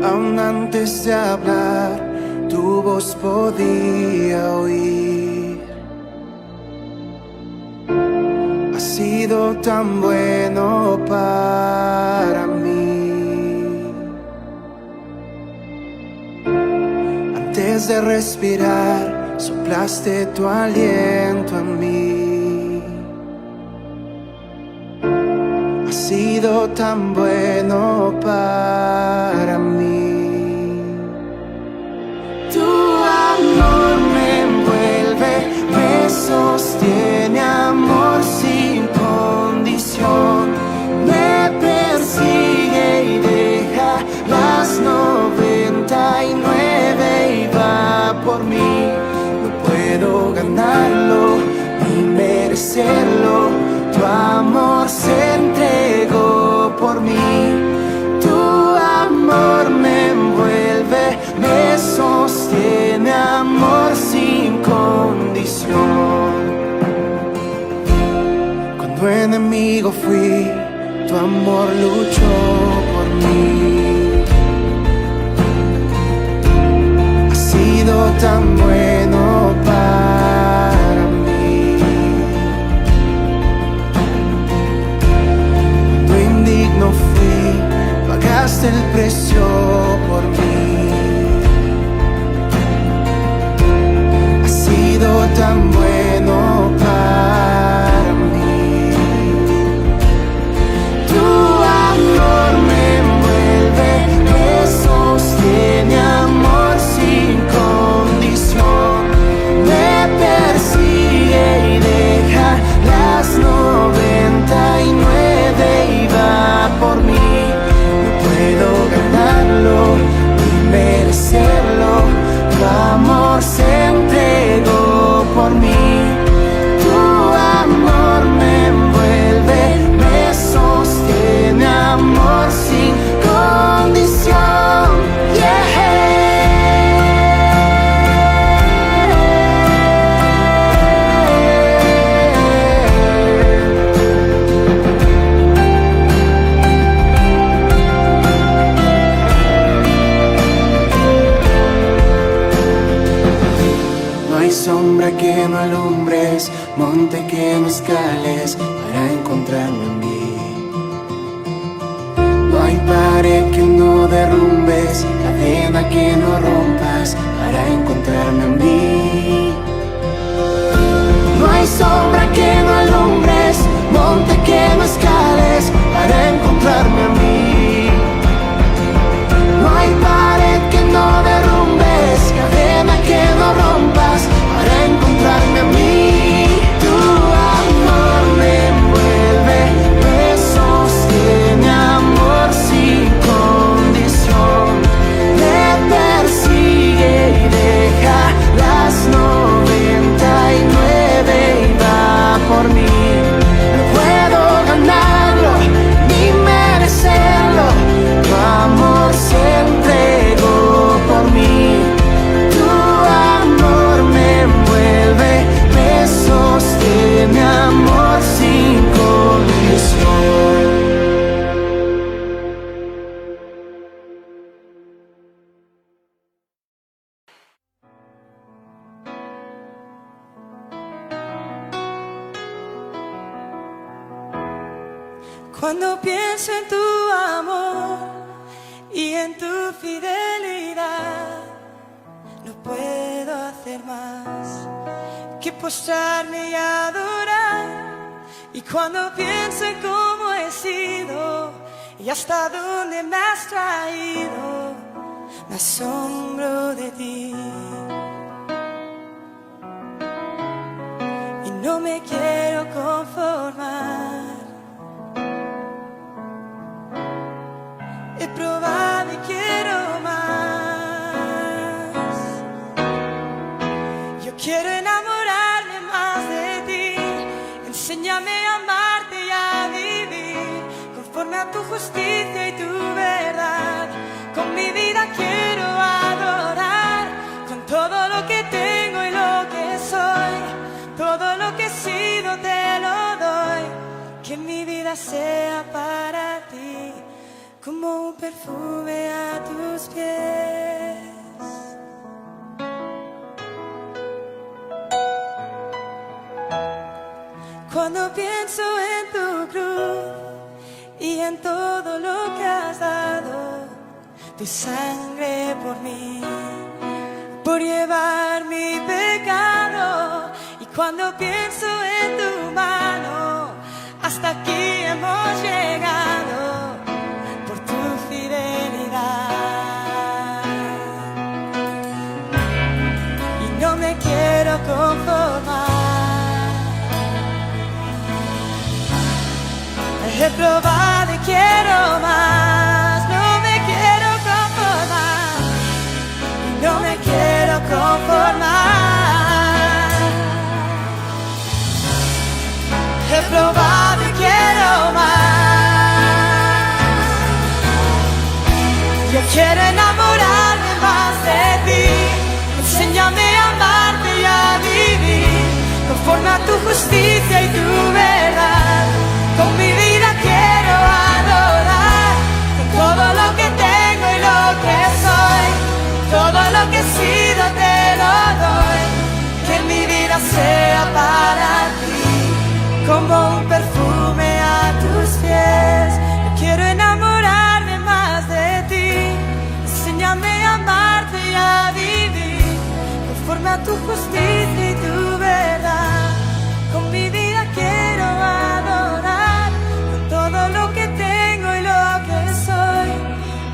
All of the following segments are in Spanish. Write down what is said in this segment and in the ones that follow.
Aún antes de hablar, tu voz podía oír. Has sido tan bueno para mí. Antes de respirar, soplaste tu aliento en mí. Has sido tan bueno para mí. Tu amor me envuelve, me sostiene, amor sin condición. Me persigue y deja las 99 y va por mí. No puedo ganarlo ni merecerlo. Tu amor se entregó por mí. Tu amor me envuelve, me sostiene, amor sin condición. Cuando enemigo fui, tu amor luchó por mí. Has sido tan bueno para mí. Cuando indigno fui, pagaste el precio por mí. Has sido tan bueno para mí. Tu amor me envuelve, me sostiene, amor sin condición. Me persigue y deja las 99 y va por mí. No puedo ganarlo ni merecerlo. Tu amor se entregó por mí. Tu amor me envuelve, me sostiene, amor sin condición. No hay sombra que no alumbres, monte que no escales para encontrarme en mí. No hay pared que no derrumbes, cadena que no rompas para encontrarme en mí. No hay sombra que no alumbres, monte que no escales para encontrarme en mí. No hay pared que no derrumbes, cadena que no rompas para encontrarme a mí. Tu amor me envuelve, me sostiene, amor sin condición. Me persigue y deja las 99 y va por mí. No puedo ganarlo ni merecerlo. Tu amor se entregó por mí. Tu amor me envuelve, me sostiene, amor sin condición. Cuando pienso en tu amor y en tu fidelidad, no puedo hacer más que postrarme y adorar. Y cuando pienso en cómo he sido y hasta dónde me has traído, me asombro de ti. Y no me quiero conformar. He probado y quiero más. Yo quiero enamorarme más de ti. Enséñame a amarte y a vivir conforme a tu justicia y tu verdad. Con mi vida quiero adorar, con todo lo que tengo y lo que soy. Todo lo que he sido te lo doy. Que mi vida sea para ti como un perfume a tus pies. Cuando pienso en tu cruz y en todo lo que has dado, tu sangre por mí, por llevar mi pecado. Y cuando pienso en tu mano, hasta aquí hemos llegado por tu fidelidad. Y no me quiero conformar. He probado y quiero más. No me quiero conformar. Y no me quiero conformar. He probado y quiero más. Yo quiero enamorarme más de ti. Enséñame a amarte y a vivir conforme a tu justicia y tu verdad. Con mi vida quiero adorar, con todo lo que tengo y lo que soy, todo lo que he sido te lo doy. Que mi vida sea para ti como un perfume a tus pies. Yo quiero enamorarme más de ti. Enséñame a amarte y a vivir conforme a tu justicia y tu verdad. Con mi vida quiero adorar, con todo lo que tengo y lo que soy,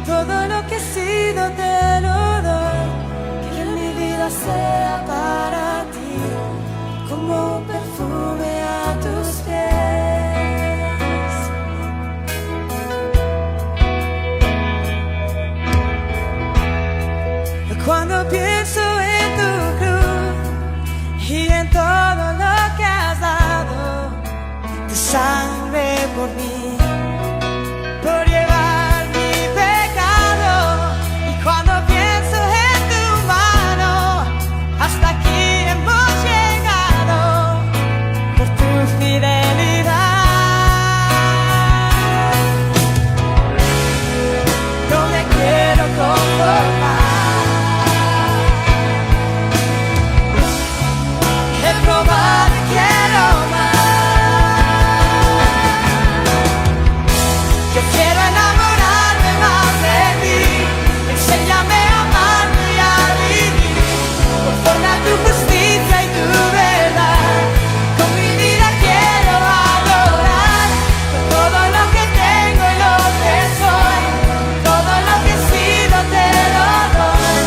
todo lo que he sido te lo doy. Que mi vida sea para ti como un perfume a tus pies. Cuando pienso en tu cruz y en todo lo que has dado, tu sangre por mí, por llevar mi pecado. Y cuando pienso en tu mano, hasta aquí hemos llegado por tu fidelidad. No me quiero conformar. He probado y quiero más. Yo quiero enamorarme más de ti. Enséñame a amarte y a vivir conforme a tu justicia y tu verdad. Con mi vida quiero adorar, con todo lo que tengo y lo que soy, todo lo que he sido te lo doy.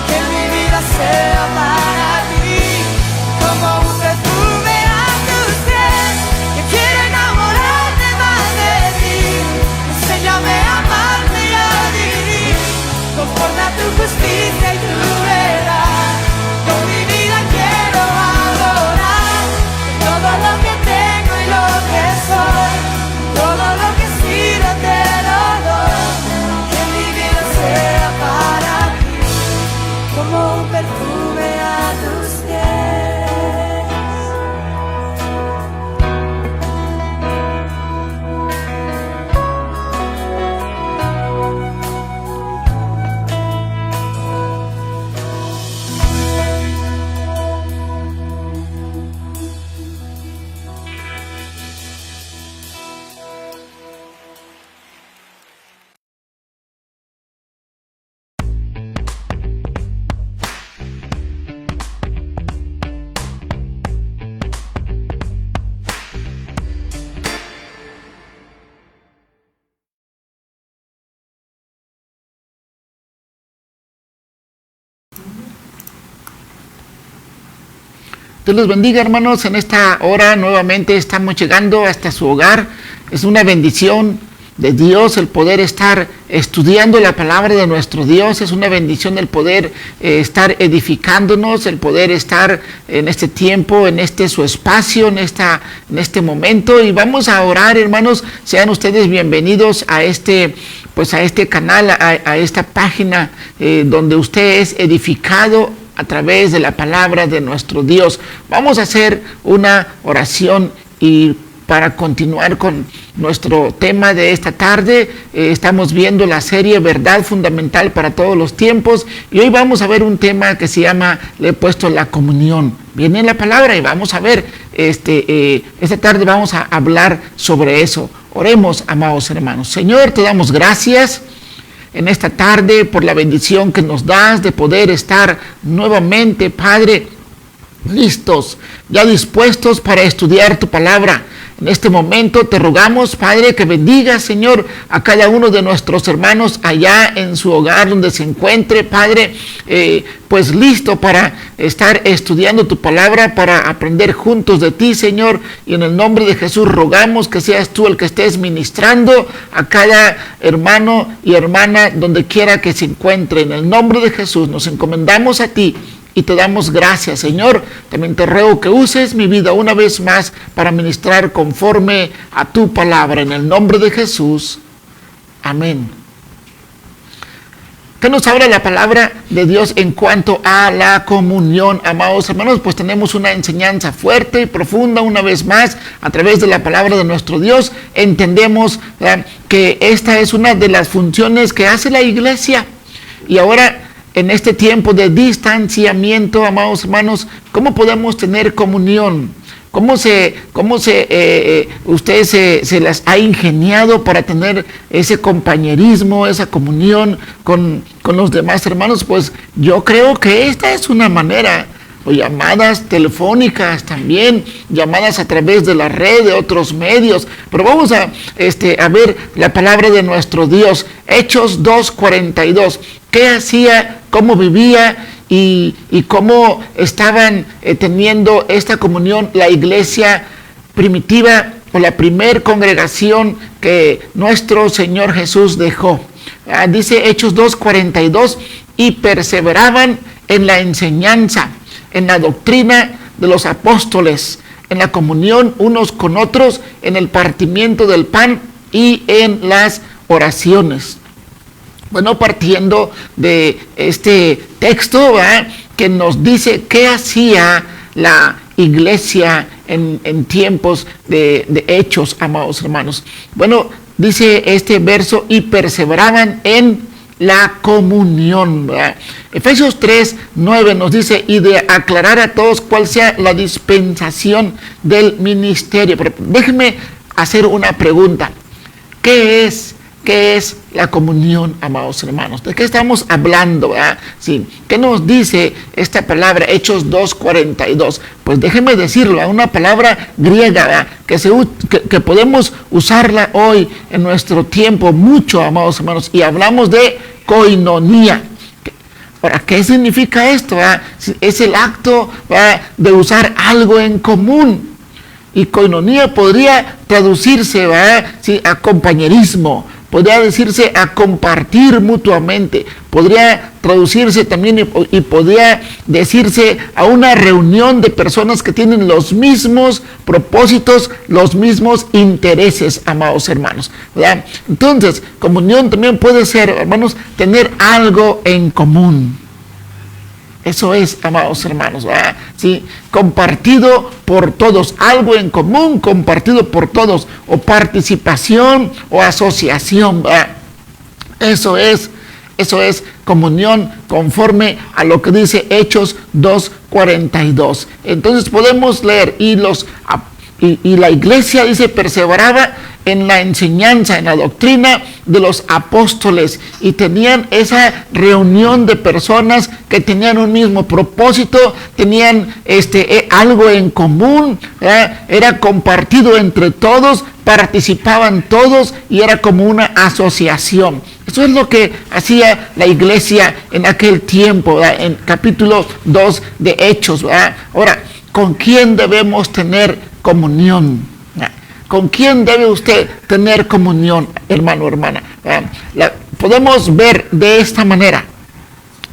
Que mi vida sea para ti como un perfume a tus pies. Yo quiero enamorarme más de ti. Enséñame a amarte y a vivir conforme a tu justicia y tu verdad. Con mi vida quiero adorar, todo lo que tengo y lo que soy, todo lo que he sido te lo doy. Que mi vida sea para ti como un perfume a tus pies. Dios los bendiga, hermanos. En esta hora nuevamente estamos llegando hasta su hogar. Es una bendición de Dios el poder estar estudiando la palabra de nuestro Dios. Es una bendición el poder estar edificándonos, el poder estar en este tiempo, en este su espacio, en este momento. Y vamos a orar, hermanos. Sean ustedes bienvenidos a este canal, a esta página donde usted es edificado a través de la palabra de nuestro Dios. Vamos a hacer una oración y para continuar con nuestro tema de esta tarde. Estamos viendo la serie Verdad Fundamental para Todos los Tiempos y hoy vamos a ver un tema que se llama, le he puesto la comunión. Viene en la palabra y vamos a ver, esta tarde vamos a hablar sobre eso. Oremos, amados hermanos. Señor, te damos gracias en esta tarde por la bendición que nos das de poder estar nuevamente, Padre, listos, ya dispuestos para estudiar tu palabra. En este momento te rogamos, Padre, que bendiga, Señor, a cada uno de nuestros hermanos allá en su hogar donde se encuentre, Padre, pues listo para estar estudiando tu palabra, para aprender juntos de ti, Señor, y en el nombre de Jesús rogamos que seas tú el que estés ministrando a cada hermano y hermana donde quiera que se encuentre. En el nombre de Jesús nos encomendamos a ti y te damos gracias, Señor. También te ruego que uses mi vida una vez más para ministrar conforme a tu palabra. En el nombre de Jesús. Amén. ¿Qué nos habla la palabra de Dios en cuanto a la comunión, amados hermanos? Pues tenemos una enseñanza fuerte y profunda una vez más a través de la palabra de nuestro Dios. Entendemos que esta es una de las funciones que hace la iglesia. Y ahora, en este tiempo de distanciamiento, amados hermanos, ¿cómo podemos tener comunión? ¿Cómo usted se las ha ingeniado para tener ese compañerismo, esa comunión con los demás hermanos? Pues yo creo que esta es una manera, o llamadas telefónicas también, llamadas a través de la red, de otros medios. Pero vamos a ver la palabra de nuestro Dios, Hechos 2:42. ¿Qué hacía? ¿Cómo vivía? Y cómo estaban teniendo esta comunión la iglesia primitiva o la primer congregación que nuestro Señor Jesús dejó. Dice Hechos 2:42, y perseveraban en la enseñanza, en la doctrina de los apóstoles, en la comunión unos con otros, en el partimiento del pan y en las oraciones. Bueno, partiendo de este texto, ¿verdad?, que nos dice qué hacía la iglesia en tiempos de Hechos, amados hermanos. Bueno, dice este verso, y perseveraban en la comunión, ¿verdad? Efesios 3:9 nos dice, y de aclarar a todos cuál sea la dispensación del ministerio. Pero déjenme hacer una pregunta. ¿Qué es la comunión, amados hermanos? ¿De qué estamos hablando, verdad? Sí. ¿Qué nos dice esta palabra, Hechos 2:42? Pues déjenme decirlo, una palabra griega, ¿verdad?, que podemos usarla hoy en nuestro tiempo mucho, amados hermanos, y hablamos de koinonía. Ahora, ¿qué significa esto, verdad? Es el acto, ¿verdad?, de usar algo en común. Y koinonía podría traducirse, ¿verdad?, sí, a compañerismo. Podría decirse a compartir mutuamente, podría traducirse también y podría decirse a una reunión de personas que tienen los mismos propósitos, los mismos intereses, amados hermanos, ¿verdad? Entonces, comunión también puede ser, hermanos, tener algo en común. Eso es, amados hermanos, ¿verdad? Sí, compartido por todos, algo en común, compartido por todos, o participación o asociación, ¿verdad? Eso es comunión conforme a lo que dice Hechos 2:42. Entonces podemos leer, y la iglesia, dice, perseveraba en la enseñanza, en la doctrina de los apóstoles, y tenían esa reunión de personas que tenían un mismo propósito, tenían algo en común, ¿verdad? Era compartido entre todos, participaban todos y era como una asociación. Eso es lo que hacía la iglesia en aquel tiempo, ¿verdad?, en capítulo 2 de Hechos, ¿verdad? Ahora, ¿con quién debemos tener comunión? ¿Con quién debe usted tener comunión, hermano o hermana? Podemos ver de esta manera.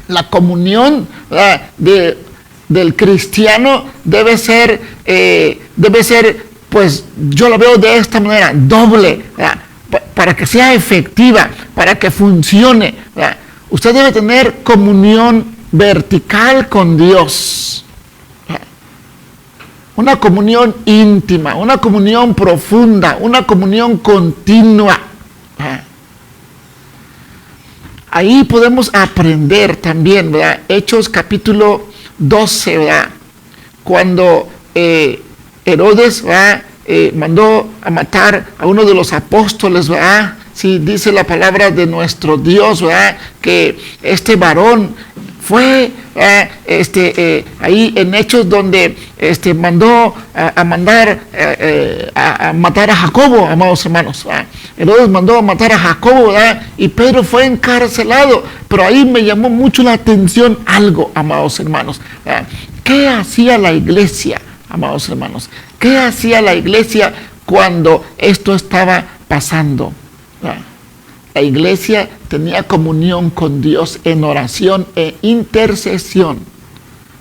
La comunión del cristiano debe ser, pues yo lo veo de esta manera, doble, ¿verdad?, para que sea efectiva, para que funcione, ¿verdad? Usted debe tener comunión vertical con Dios. una comunión íntima, una comunión profunda, una comunión continua. Ahí podemos aprender también, ¿verdad? Hechos capítulo 12, ¿verdad? Cuando Herodes, ¿verdad? Mandó a matar a uno de los apóstoles, ¿verdad? Sí, dice la palabra de nuestro Dios, ¿verdad? Que este varón fue ahí en Hechos donde mandó a matar a Jacobo, amados hermanos, ¿verdad? Herodes mandó a matar a Jacobo, ¿verdad? Y Pedro fue encarcelado. Pero ahí me llamó mucho la atención algo, amados hermanos, ¿verdad? ¿Qué hacía la iglesia, amados hermanos? ¿Qué hacía la iglesia cuando esto estaba pasando? ¿Verdad? La iglesia tenía comunión con Dios en oración e intercesión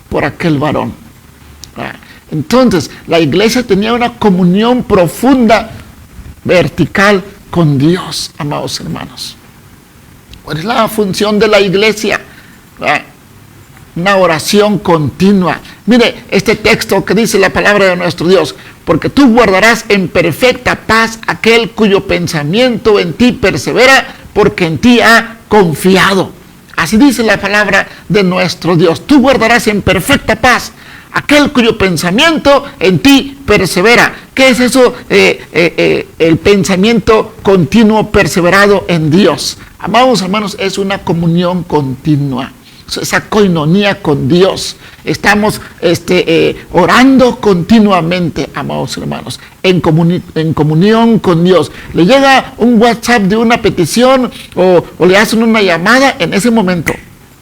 por aquel varón. ¿Verdad? Entonces, la iglesia tenía una comunión profunda, vertical, con Dios, amados hermanos. ¿Cuál es la función de la iglesia? ¿Verdad? Una oración continua. Mire este texto que dice la palabra de nuestro Dios: porque tú guardarás en perfecta paz aquel cuyo pensamiento en ti persevera, porque en ti ha confiado. Así dice la palabra de nuestro Dios. Tú guardarás en perfecta paz aquel cuyo pensamiento en ti persevera. ¿Qué es eso? El pensamiento continuo, perseverado en Dios. Amados hermanos, es una comunión continua. Esa coinonía con Dios. Estamos orando continuamente, amados hermanos, en comunión con Dios. Le llega un WhatsApp de una petición o le hacen una llamada, en ese momento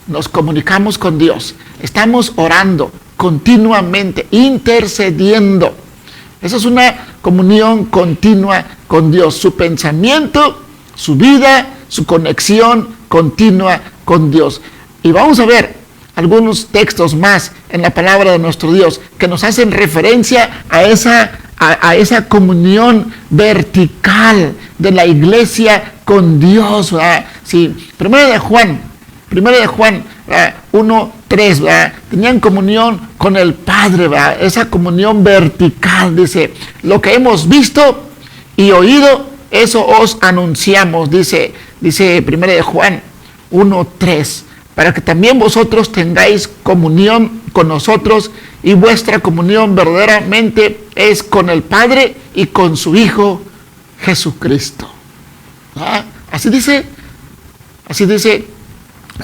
nos comunicamos con Dios. Estamos orando continuamente, intercediendo. Esa es una comunión continua con Dios. Su pensamiento, su vida, su conexión continua con Dios. Y vamos a ver algunos textos más en la palabra de nuestro Dios que nos hacen referencia a esa comunión vertical de la iglesia con Dios, ¿verdad? Sí, Primera de Juan 1:3, ¿verdad? Tenían comunión con el Padre, ¿verdad? Esa comunión vertical, dice: lo que hemos visto y oído, eso os anunciamos, dice Primera de Juan 1:3. Para que también vosotros tengáis comunión con nosotros, y vuestra comunión verdaderamente es con el Padre y con su Hijo Jesucristo. ¿Ah? Así dice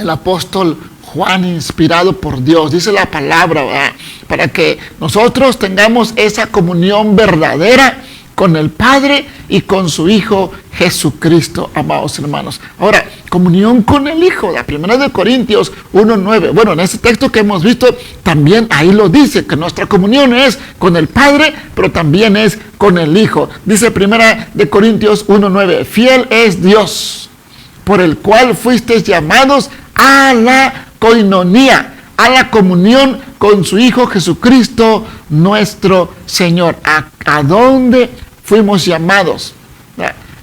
el apóstol Juan, inspirado por Dios. Dice la palabra, ¿verdad? Para que nosotros tengamos esa comunión verdadera con el Padre y con su Hijo Jesucristo, amados hermanos. Ahora, comunión con el Hijo, la 1 Corintios 1:9. Bueno, en ese texto que hemos visto, también ahí lo dice, que nuestra comunión es con el Padre, pero también es con el Hijo. Dice 1 Corintios 1:9, fiel es Dios, por el cual fuisteis llamados a la coinonía, a la comunión con su Hijo Jesucristo, nuestro Señor. ¿A dónde fuimos llamados?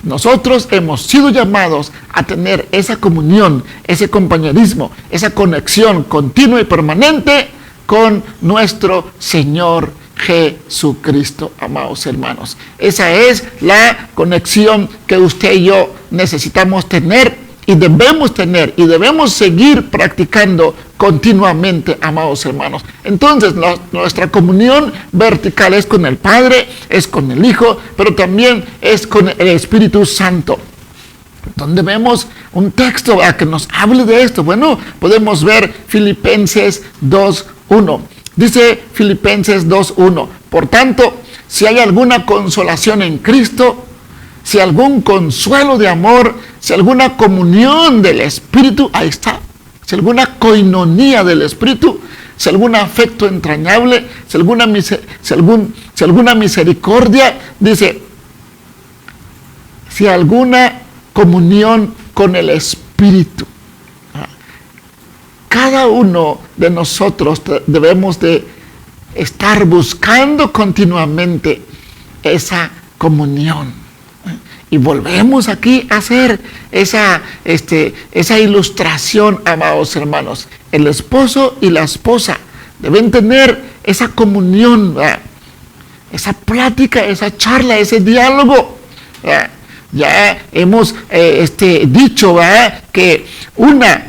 Nosotros hemos sido llamados a tener esa comunión, ese compañerismo, esa conexión continua y permanente con nuestro Señor Jesucristo, amados hermanos. Esa es la conexión que usted y yo necesitamos tener y debemos seguir practicando continuamente, amados hermanos. Entonces, nuestra comunión vertical es con el Padre, es con el Hijo, pero también es con el Espíritu Santo. Donde vemos un texto que nos hable de esto. Bueno, podemos ver Filipenses 2:1. Dice Filipenses 2:1, por tanto, si hay alguna consolación en Cristo, si algún consuelo de amor, si alguna comunión del Espíritu, ahí está, si alguna coinonía del Espíritu, si algún afecto entrañable, si alguna misericordia, dice, si alguna comunión con el Espíritu. Cada uno de nosotros debemos de estar buscando continuamente esa comunión. Y volvemos aquí a hacer esa ilustración, amados hermanos. El esposo y la esposa deben tener esa comunión, ¿verdad? esa plática, esa charla, ese diálogo. Ya hemos dicho, ¿verdad?, que una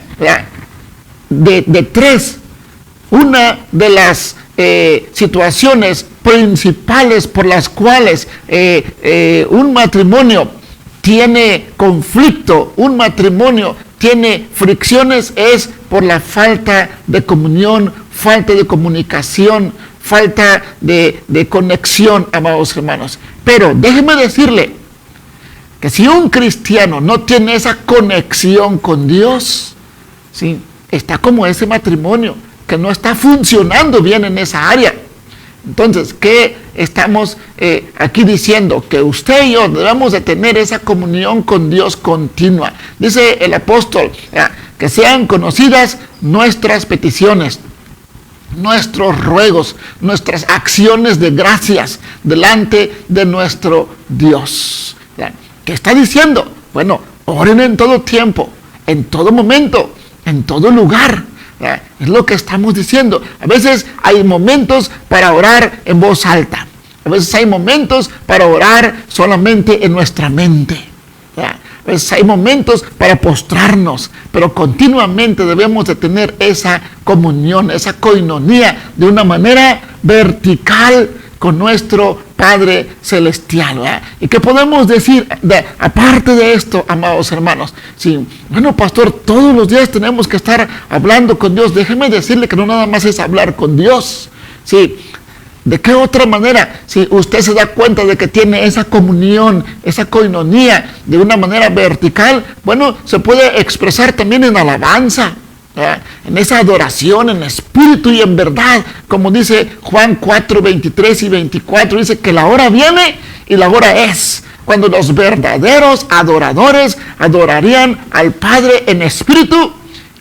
de las situaciones principales por las cuales un matrimonio tiene conflicto, un matrimonio tiene fricciones, es por la falta de comunión, falta de comunicación, falta de conexión, amados hermanos. Pero déjeme decirle que si un cristiano no tiene esa conexión con Dios, ¿sí?, está como ese matrimonio que no está funcionando bien en esa área. Entonces, ¿qué estamos aquí diciendo? Que usted y yo debemos de tener esa comunión con Dios continua. Dice el apóstol, que sean conocidas nuestras peticiones, nuestros ruegos, nuestras acciones de gracias delante de nuestro Dios. ¿Qué está diciendo? Bueno, oren en todo tiempo, en todo momento, en todo lugar. Es lo que estamos diciendo. A veces hay momentos para orar en voz alta. A veces hay momentos para orar solamente en nuestra mente. A veces hay momentos para postrarnos, pero continuamente debemos de tener esa comunión, esa koinonía de una manera vertical con nuestro Padre Celestial, ¿verdad? ¿Y qué podemos decir aparte de esto, amados hermanos? Sí, bueno, pastor, todos los días tenemos que estar hablando con Dios. Déjeme decirle que no nada más es hablar con Dios. Sí, ¿de qué otra manera? Si usted se da cuenta de que tiene esa comunión, esa koinonía de una manera vertical, bueno, se puede expresar también en alabanza, en esa adoración, en espíritu y en verdad, como dice Juan 4, 23 y 24, dice que la hora viene y la hora es, cuando los verdaderos adoradores adorarían al Padre en espíritu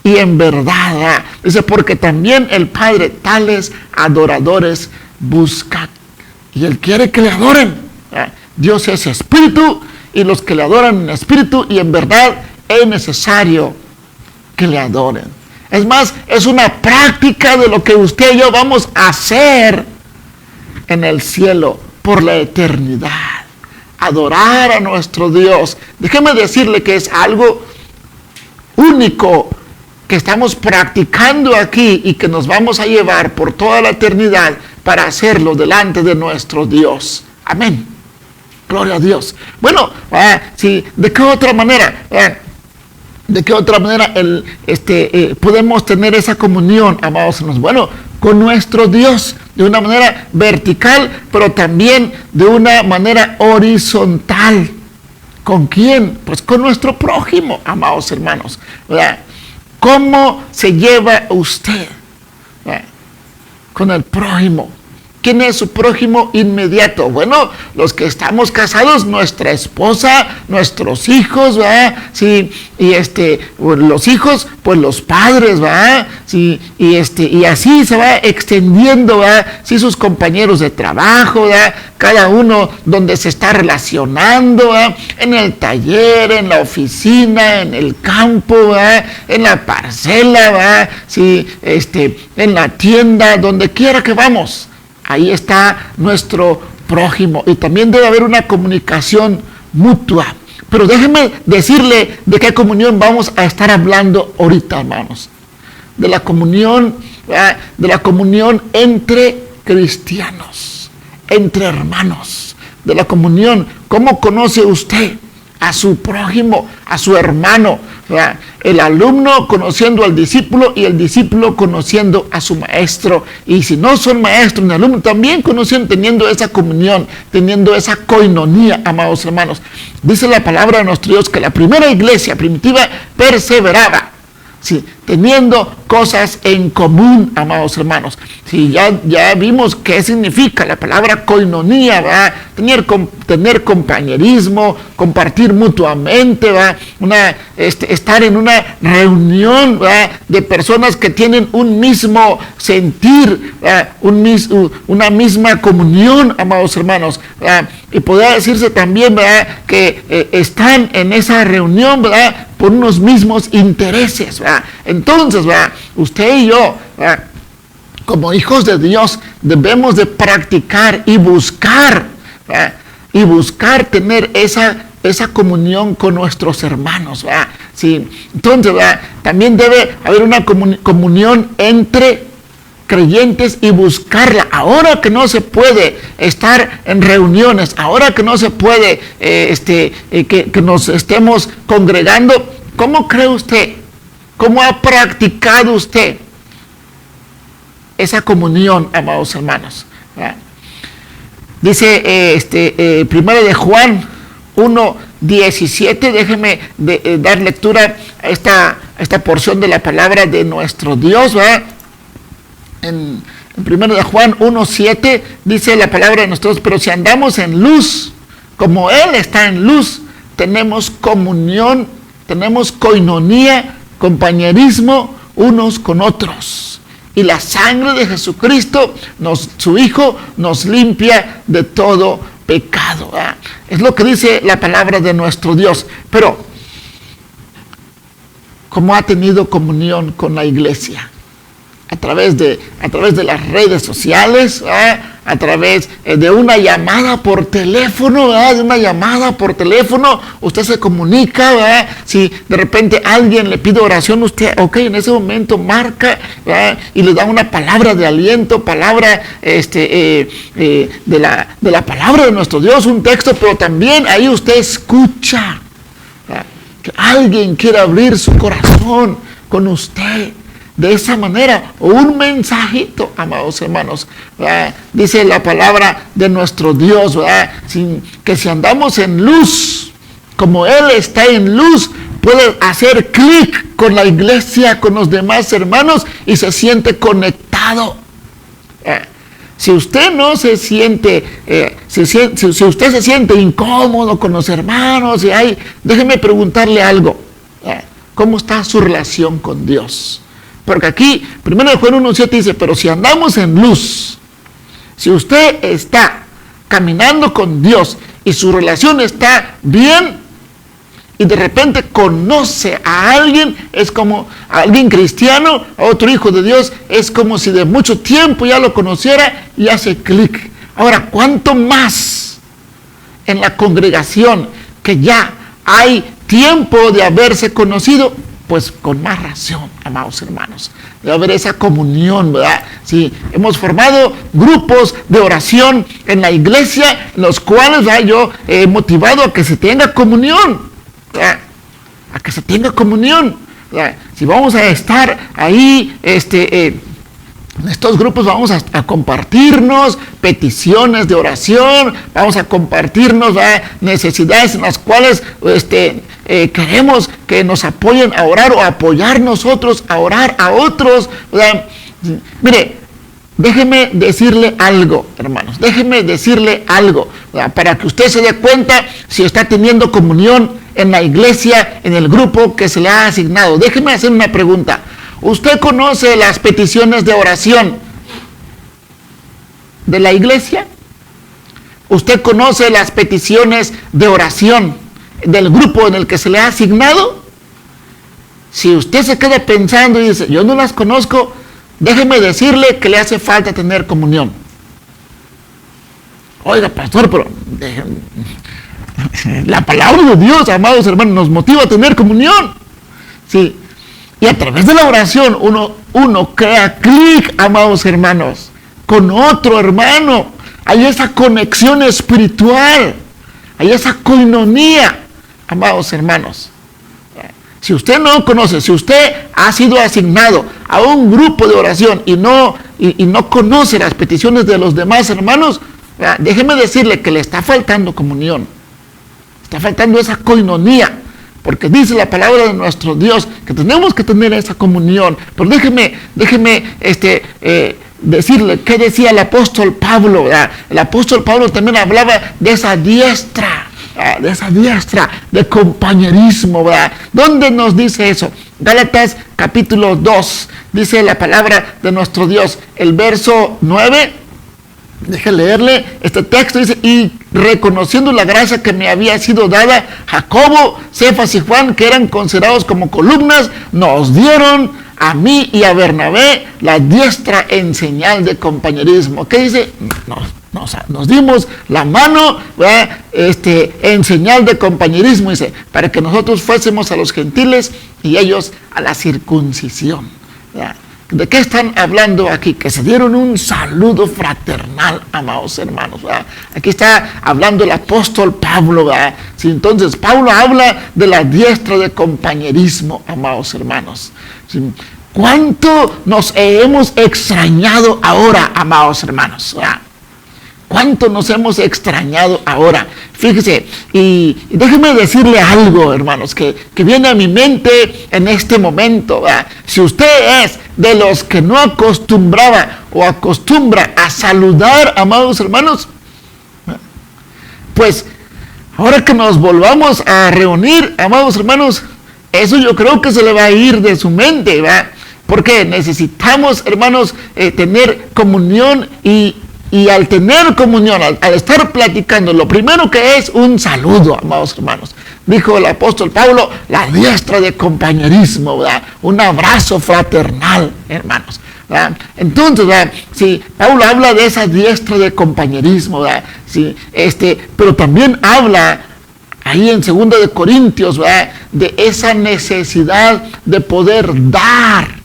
y en verdad. Dice, porque también el Padre tales adoradores busca, y Él quiere que le adoren. Dios es espíritu, y los que le adoran en espíritu y en verdad es necesario que le adoren. Es más, es una práctica de lo que usted y yo vamos a hacer en el cielo por la eternidad. Adorar a nuestro Dios. Déjeme decirle que es algo único que estamos practicando aquí y que nos vamos a llevar por toda la eternidad para hacerlo delante de nuestro Dios. Amén. Gloria a Dios. Bueno, sí, ¿de qué otra manera? ¿De qué otra manera podemos tener esa comunión, amados hermanos? Bueno, con nuestro Dios, de una manera vertical, pero también de una manera horizontal. ¿Con quién? Pues con nuestro prójimo, amados hermanos, ¿verdad? ¿Cómo se lleva usted, ¿verdad?, con el prójimo? ¿Quién es su prójimo inmediato? Bueno, los que estamos casados, nuestra esposa, nuestros hijos, ¿verdad? Sí, y los hijos, pues los padres, ¿verdad? Sí, y así se va extendiendo, ¿verdad? Sí, sus compañeros de trabajo, ¿verdad? Cada uno donde se está relacionando, ¿verdad? En el taller, en la oficina, en el campo, ¿verdad? En la parcela, ¿verdad? Sí, en la tienda, donde quiera que vamos. Ahí está nuestro prójimo, y también debe haber una comunicación mutua. Pero déjeme decirle de qué comunión vamos a estar hablando ahorita, hermanos. De la comunión entre cristianos, entre hermanos, de la comunión. ¿Cómo conoce usted a su prójimo, a su hermano? El alumno conociendo al discípulo y el discípulo conociendo a su maestro. Y si no son maestros ni alumnos, también conociendo, teniendo esa comunión, teniendo esa koinonía, amados hermanos. Dice la palabra de nuestro Dios que la primera iglesia primitiva perseveraba, sí, teniendo cosas en común, amados hermanos. Sí, ya vimos qué significa la palabra koinonía, ¿verdad? Tener compañerismo, compartir mutuamente, ¿verdad? Estar en una reunión, ¿verdad?, de personas que tienen un mismo sentir, ¿verdad?, una misma comunión, amados hermanos, ¿verdad? Y podría decirse también, ¿verdad?, que están en esa reunión, ¿verdad?, por unos mismos intereses, ¿verdad? Entonces, ¿verdad?, usted y yo, ¿verdad?, como hijos de Dios, debemos de practicar y buscar, ¿verdad? Y buscar tener esa comunión con nuestros hermanos, ¿verdad? Sí. Entonces, ¿verdad? También debe haber una comunión entre creyentes y buscarla. Ahora que no se puede estar en reuniones, ahora que no se puede que nos estemos congregando, ¿cómo cree usted? ¿Cómo ha practicado usted esa comunión, amados hermanos? ¿Verdad? Dice 1 de Juan 1:17, déjeme dar lectura a esta porción de la palabra de nuestro Dios, ¿verdad? En 1 de Juan 1:7 dice la palabra de nuestro Dios: pero si andamos en luz, como Él está en luz, tenemos comunión, tenemos coinonía, compañerismo unos con otros. Y la sangre de Jesucristo, su Hijo, nos limpia de todo pecado. ¿Verdad? Es lo que dice la palabra de nuestro Dios. Pero, ¿cómo ha tenido comunión con la iglesia? A través de las redes sociales, ¿verdad? A través de una llamada por teléfono, ¿verdad? De una llamada por teléfono, usted se comunica, ¿verdad? Si de repente alguien le pide oración, usted, en ese momento marca, ¿verdad? Y le da una palabra de aliento, palabra de la palabra de nuestro Dios, un texto, pero también ahí usted escucha, ¿verdad? Que alguien quiere abrir su corazón con usted. De esa manera, o un mensajito, amados hermanos, ¿verdad? Dice la palabra de nuestro Dios, ¿verdad? Que si andamos en luz, como Él está en luz, puede hacer clic con la iglesia, con los demás hermanos, y se siente conectado. Si usted no se siente, si usted se siente incómodo con los hermanos, déjeme preguntarle algo. ¿Cómo está su relación con Dios? Porque aquí, 1 Juan 1:7 dice: pero si andamos en luz, si usted está caminando con Dios y su relación está bien, y de repente conoce a alguien, es como a alguien cristiano, a otro hijo de Dios, es como si de mucho tiempo ya lo conociera y hace clic. Ahora, ¿cuánto más en la congregación que ya hay tiempo de haberse conocido? Pues con más razón, amados hermanos, debe haber esa comunión, ¿verdad? Sí, hemos formado grupos de oración en la iglesia, en los cuales, ¿verdad?, yo he motivado a que se tenga comunión, ¿verdad? A que se tenga comunión, ¿verdad? Si vamos a estar ahí, en estos grupos vamos a compartirnos peticiones de oración, vamos a compartirnos, ¿verdad?, necesidades en las cuales queremos que nos apoyen a orar o apoyar nosotros a orar a otros, ¿verdad? Mire, déjeme decirle algo, hermanos, ¿verdad?, para que usted se dé cuenta si está teniendo comunión en la iglesia, en el grupo que se le ha asignado. Déjeme hacer una pregunta. ¿Usted conoce las peticiones de oración de la iglesia? ¿Usted conoce las peticiones de oración del grupo en el que se le ha asignado? Si usted se queda pensando y dice: yo no las conozco, déjeme decirle que le hace falta tener comunión. Oiga, pastor, pero la palabra de Dios, amados hermanos, nos motiva a tener comunión. Sí. Y a través de la oración uno crea clic, amados hermanos, con otro hermano. Hay esa conexión espiritual, hay esa coinonía, amados hermanos. Si usted no conoce, si usted ha sido asignado a un grupo de oración y no conoce las peticiones de los demás hermanos, déjeme decirle que le está faltando comunión, está faltando esa coinonía. Porque dice la palabra de nuestro Dios que tenemos que tener esa comunión. Pero déjeme decirle qué decía el apóstol Pablo, ¿verdad? El apóstol Pablo también hablaba de esa diestra, de compañerismo, ¿verdad? ¿Dónde nos dice eso? Gálatas capítulo 2, dice la palabra de nuestro Dios, el verso 9. Deje leerle este texto, dice: y reconociendo la gracia que me había sido dada, Jacobo, Cefas y Juan, que eran considerados como columnas, nos dieron a mí y a Bernabé la diestra en señal de compañerismo. ¿Qué dice? Nos dimos la mano, ¿verdad? En señal de compañerismo, dice, para que nosotros fuésemos a los gentiles y ellos a la circuncisión, ¿verdad? ¿De qué están hablando aquí? Que se dieron un saludo fraternal, amados hermanos, ¿verdad? Aquí está hablando el apóstol Pablo, ¿verdad? Sí, entonces Pablo habla de la diestra de compañerismo, amados hermanos. Sí, ¿cuánto nos hemos extrañado ahora, amados hermanos? ¿Verdad? ¿Cuánto nos hemos extrañado ahora? Fíjese, y déjeme decirle algo, hermanos, que viene a mi mente en este momento, ¿verdad? Si usted es de los que no acostumbraba o acostumbra a saludar, amados hermanos, pues ahora que nos volvamos a reunir, amados hermanos, eso yo creo que se le va a ir de su mente, ¿verdad? Porque necesitamos, hermanos, tener comunión y al tener comunión, al estar platicando, lo primero que es un saludo, amados hermanos. Dijo el apóstol Pablo, la diestra de compañerismo, ¿verdad? Un abrazo fraternal, hermanos, ¿verdad? Entonces, ¿verdad? Sí, Pablo habla de esa diestra de compañerismo, ¿verdad? Sí, pero también habla ahí en 2 de Corintios, ¿verdad? De esa necesidad de poder dar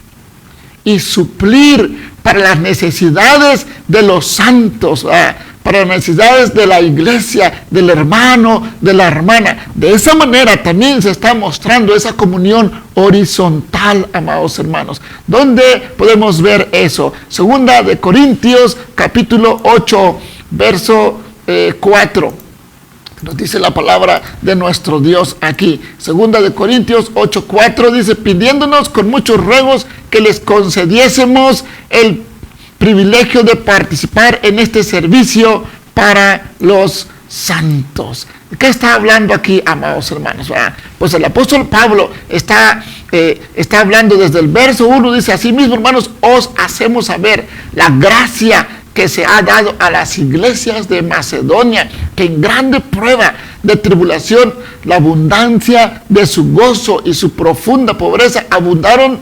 y suplir para las necesidades de los santos, para las necesidades de la iglesia, del hermano, de la hermana. De esa manera también se está mostrando esa comunión horizontal, amados hermanos. ¿Dónde podemos ver eso? 2 de Corintios, capítulo 8, verso 4. Nos dice la palabra de nuestro Dios aquí. 2 de Corintios 8:4 dice, pidiéndonos con muchos ruegos que les concediésemos el privilegio de participar en este servicio para los santos. ¿De qué está hablando aquí, amados hermanos? Pues el apóstol Pablo está hablando desde el verso 1, dice, así mismo, hermanos, os hacemos saber la gracia que se ha dado a las iglesias de Macedonia, que en grande prueba de tribulación, la abundancia de su gozo y su profunda pobreza abundaron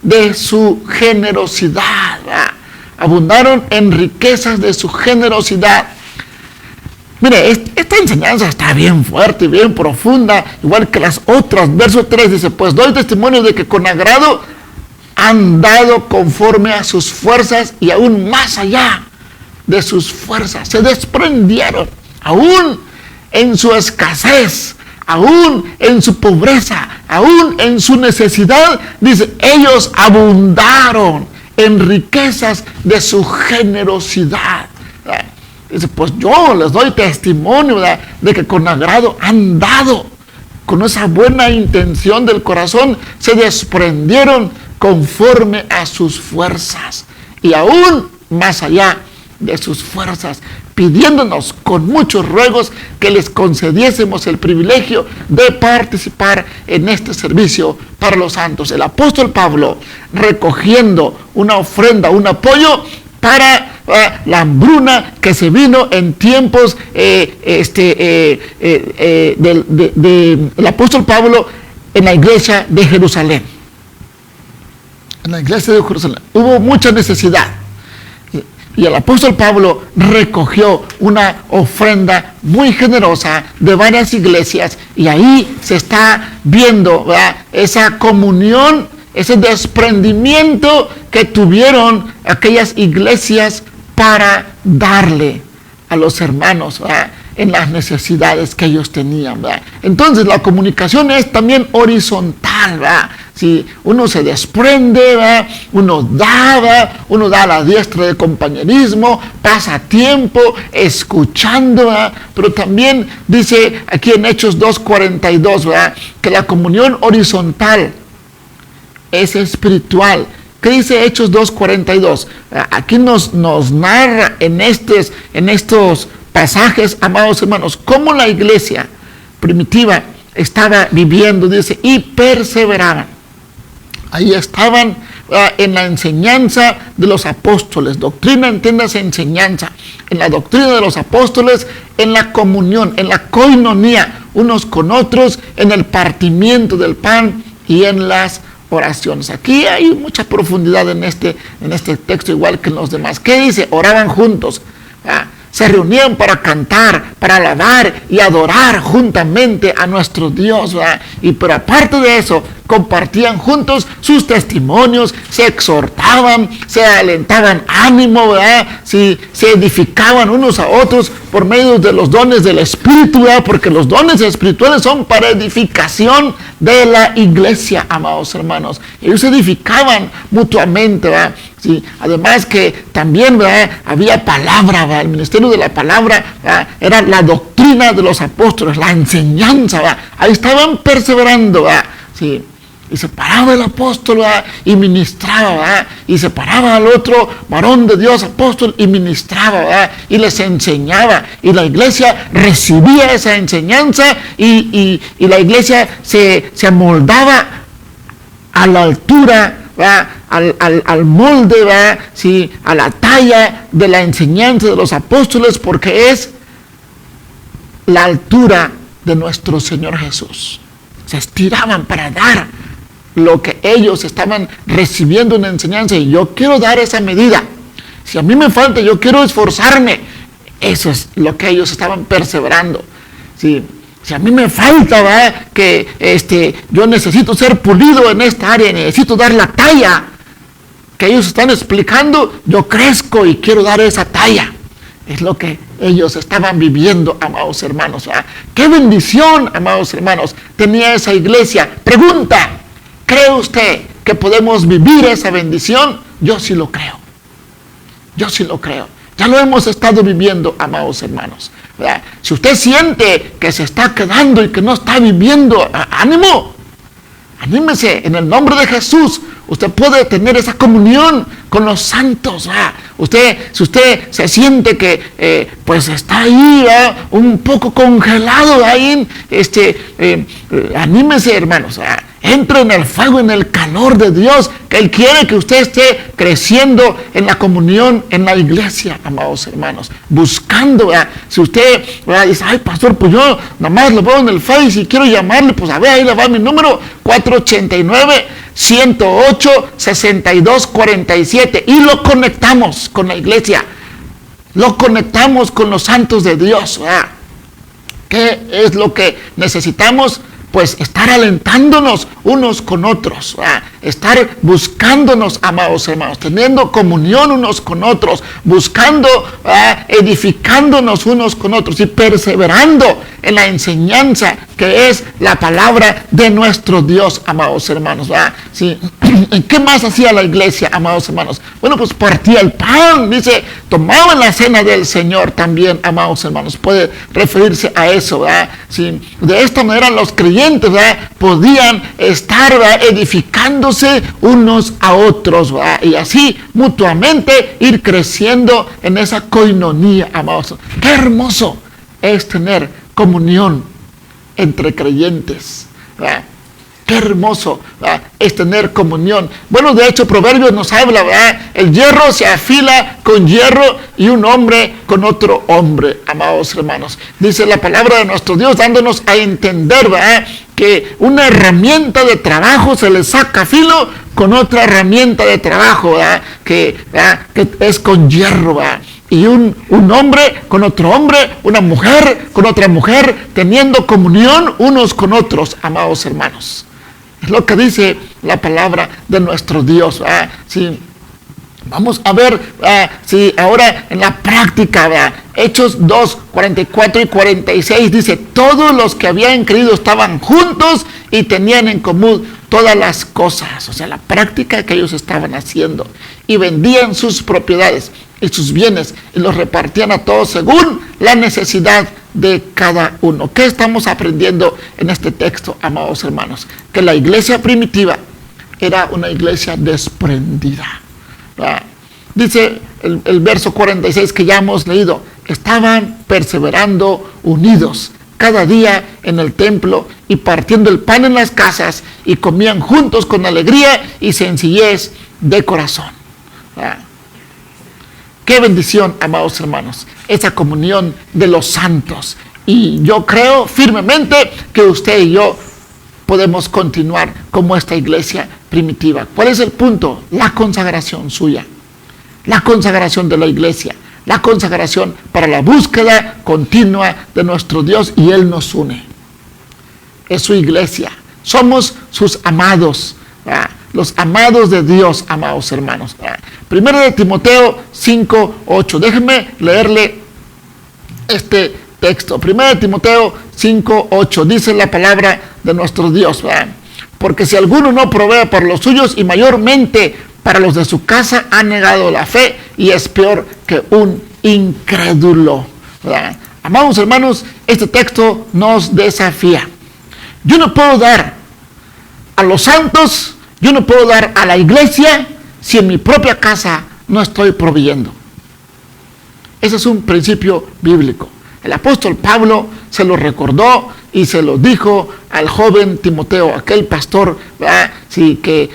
de su generosidad, ¿verdad? Abundaron en riquezas de su generosidad. Mire, esta enseñanza está bien fuerte y bien profunda, igual que las otras. Verso 3 dice, pues doy testimonio de que con agrado han dado conforme a sus fuerzas y aún más allá de sus fuerzas. Se desprendieron, aún en su escasez, aún en su pobreza, aún en su necesidad. Dice, ellos abundaron en riquezas de su generosidad. Dice, pues yo les doy testimonio, ¿verdad?, de que con agrado han dado, con esa buena intención del corazón, se desprendieron conforme a sus fuerzas y aún más allá de sus fuerzas, pidiéndonos con muchos ruegos que les concediésemos el privilegio de participar en este servicio para los santos. El apóstol Pablo recogiendo una ofrenda, un apoyo para la hambruna que se vino en tiempos del apóstol Pablo en la iglesia de Jerusalén. En la iglesia de Jerusalén hubo mucha necesidad y el apóstol Pablo recogió una ofrenda muy generosa de varias iglesias y ahí se está viendo, ¿verdad?, esa comunión, ese desprendimiento que tuvieron aquellas iglesias para darle a los hermanos, ¿verdad?, en las necesidades que ellos tenían, ¿verdad? Entonces la comunicación es también horizontal, ¿verdad? Si uno se desprende, ¿verdad?, uno da a la diestra de compañerismo, pasa tiempo escuchando, ¿verdad? Pero también dice aquí en Hechos 2:42, ¿verdad?, que la comunión horizontal es espiritual. ¿Qué dice Hechos 2:42? Aquí nos narra en estos pasajes, amados hermanos, cómo la iglesia primitiva estaba viviendo, dice, y perseveraban. Ahí estaban en la enseñanza de los apóstoles. Doctrina, entiéndase, enseñanza. En la doctrina de los apóstoles, en la comunión, en la koinonía, unos con otros, en el partimiento del pan y en las oraciones. Aquí hay mucha profundidad en este texto, igual que en los demás. ¿Qué dice? Oraban juntos. Se reunían para cantar, para alabar y adorar juntamente a nuestro Dios, ¿verdad? Pero aparte de eso, compartían juntos sus testimonios, se exhortaban, se alentaban ánimo, ¿verdad? Se edificaban unos a otros por medio de los dones del Espíritu, ¿verdad? Porque los dones espirituales son para edificación de la iglesia, amados hermanos. Ellos se edificaban mutuamente, ¿verdad? Sí, además que también, ¿verdad?, había palabra, ¿verdad? El ministerio de la palabra, ¿verdad?, era la doctrina de los apóstoles, la enseñanza, ¿verdad? Ahí estaban perseverando, ¿verdad? Sí. Y se paraba el apóstol, ¿verdad?, y ministraba, ¿verdad? Y se paraba al otro varón de Dios, apóstol, y ministraba, ¿verdad?, y les enseñaba. Y la iglesia recibía esa enseñanza y la iglesia se amoldaba a la altura, ¿verdad?, al molde, ¿verdad?, sí, a la talla de la enseñanza de los apóstoles, porque es la altura de nuestro Señor Jesús. Se estiraban para dar lo que ellos estaban recibiendo en enseñanza, y yo quiero dar esa medida. Si a mí me falta, yo quiero esforzarme. Eso es lo que ellos estaban perseverando. Sí. Si a mí me falta, ¿verdad?, que yo necesito ser pulido en esta área, necesito dar la talla que ellos están explicando, yo crezco y quiero dar esa talla. Es lo que ellos estaban viviendo, amados hermanos, ¿verdad? ¡Qué bendición, amados hermanos, tenía esa iglesia! Pregunta, ¿cree usted que podemos vivir esa bendición? Yo sí lo creo. Yo sí lo creo. Ya lo hemos estado viviendo, amados hermanos, ¿verdad? Si usted siente que se está quedando y que no está viviendo, ánimo, anímese en el nombre de Jesús. Usted puede tener esa comunión con los santos, ¿verdad? Si usted se siente que pues está ahí, ¿verdad?, un poco congelado ahí, anímese, hermanos, ¿verdad? Entre en el fuego, en el calor de Dios, que Él quiere que usted esté creciendo en la comunión, en la iglesia, amados hermanos, buscando, ¿verdad? Si usted, ¿verdad?, dice, ay, pastor, pues yo nada más lo veo en el Face y quiero llamarle, pues a ver, ahí le va mi número, 489-108-6247, y lo conectamos con la iglesia, lo conectamos con los santos de Dios, ¿verdad? ¿Qué es lo que necesitamos? Pues estar alentándonos unos con otros, ¿verdad? Estar buscándonos, amados hermanos, teniendo comunión unos con otros, buscando, ¿verdad?, edificándonos unos con otros y perseverando en la enseñanza que es la palabra de nuestro Dios, amados hermanos, ¿verdad? Sí. ¿Qué más hacía la iglesia, amados hermanos? Bueno, pues partía el pan, dice, tomaban la cena del Señor también, amados hermanos, puede referirse a eso, ¿verdad? Sí. De esta manera los creyentes, ¿verdad?, podían estar, ¿verdad?, edificándose unos a otros, ¿verdad?, y así mutuamente ir creciendo en esa coinonía, amados. Qué hermoso es tener comunión entre creyentes, ¿verdad? Qué hermoso, ¿verdad?, es tener comunión. Bueno, de hecho, Proverbios nos habla, ¿verdad?, el hierro se afila con hierro y un hombre con otro hombre, amados hermanos. Dice la palabra de nuestro Dios, dándonos a entender, ¿verdad?, que una herramienta de trabajo se le saca filo con otra herramienta de trabajo, ¿verdad?, que es con hierro, ¿verdad?, y un hombre con otro hombre, una mujer con otra mujer, teniendo comunión unos con otros, amados hermanos. Es lo que dice la palabra de nuestro Dios, ¿verdad? Sí. Vamos a ver, si ahora en la práctica, ¿verdad? Hechos 2, 44 y 46 dice, todos los que habían creído estaban juntos y tenían en común todas las cosas, o sea, la práctica que ellos estaban haciendo, y vendían sus propiedades y sus bienes y los repartían a todos según la necesidad de cada uno. ¿Qué estamos aprendiendo en este texto, amados hermanos? Que la iglesia primitiva era una iglesia desprendida. Dice el verso 46 que ya hemos leído, estaban perseverando unidos cada día en el templo y partiendo el pan en las casas y comían juntos con alegría y sencillez de corazón. Qué bendición, amados hermanos, esa comunión de los santos. Y yo creo firmemente que usted y yo podemos continuar como esta iglesia primitiva. ¿Cuál es el punto? La consagración suya, la consagración de la iglesia, la consagración para la búsqueda continua de nuestro Dios, y Él nos une. Es su iglesia, somos sus amados, ¿verdad? Los amados de Dios, amados hermanos. Primero de Timoteo 5:8. Déjenme leerle este texto. Primero de Timoteo 5:8. Dice la palabra de nuestro Dios, ¿verdad? Porque si alguno no provee por los suyos, y mayormente para los de su casa, ha negado la fe y es peor que un incrédulo, ¿verdad? Amados hermanos, este texto nos desafía. Yo no puedo dar a los santos, yo no puedo dar a la iglesia si en mi propia casa no estoy proveyendo. Ese es un principio bíblico. El apóstol Pablo se lo recordó y se lo dijo al joven Timoteo, aquel pastor, ¿verdad? Sí, que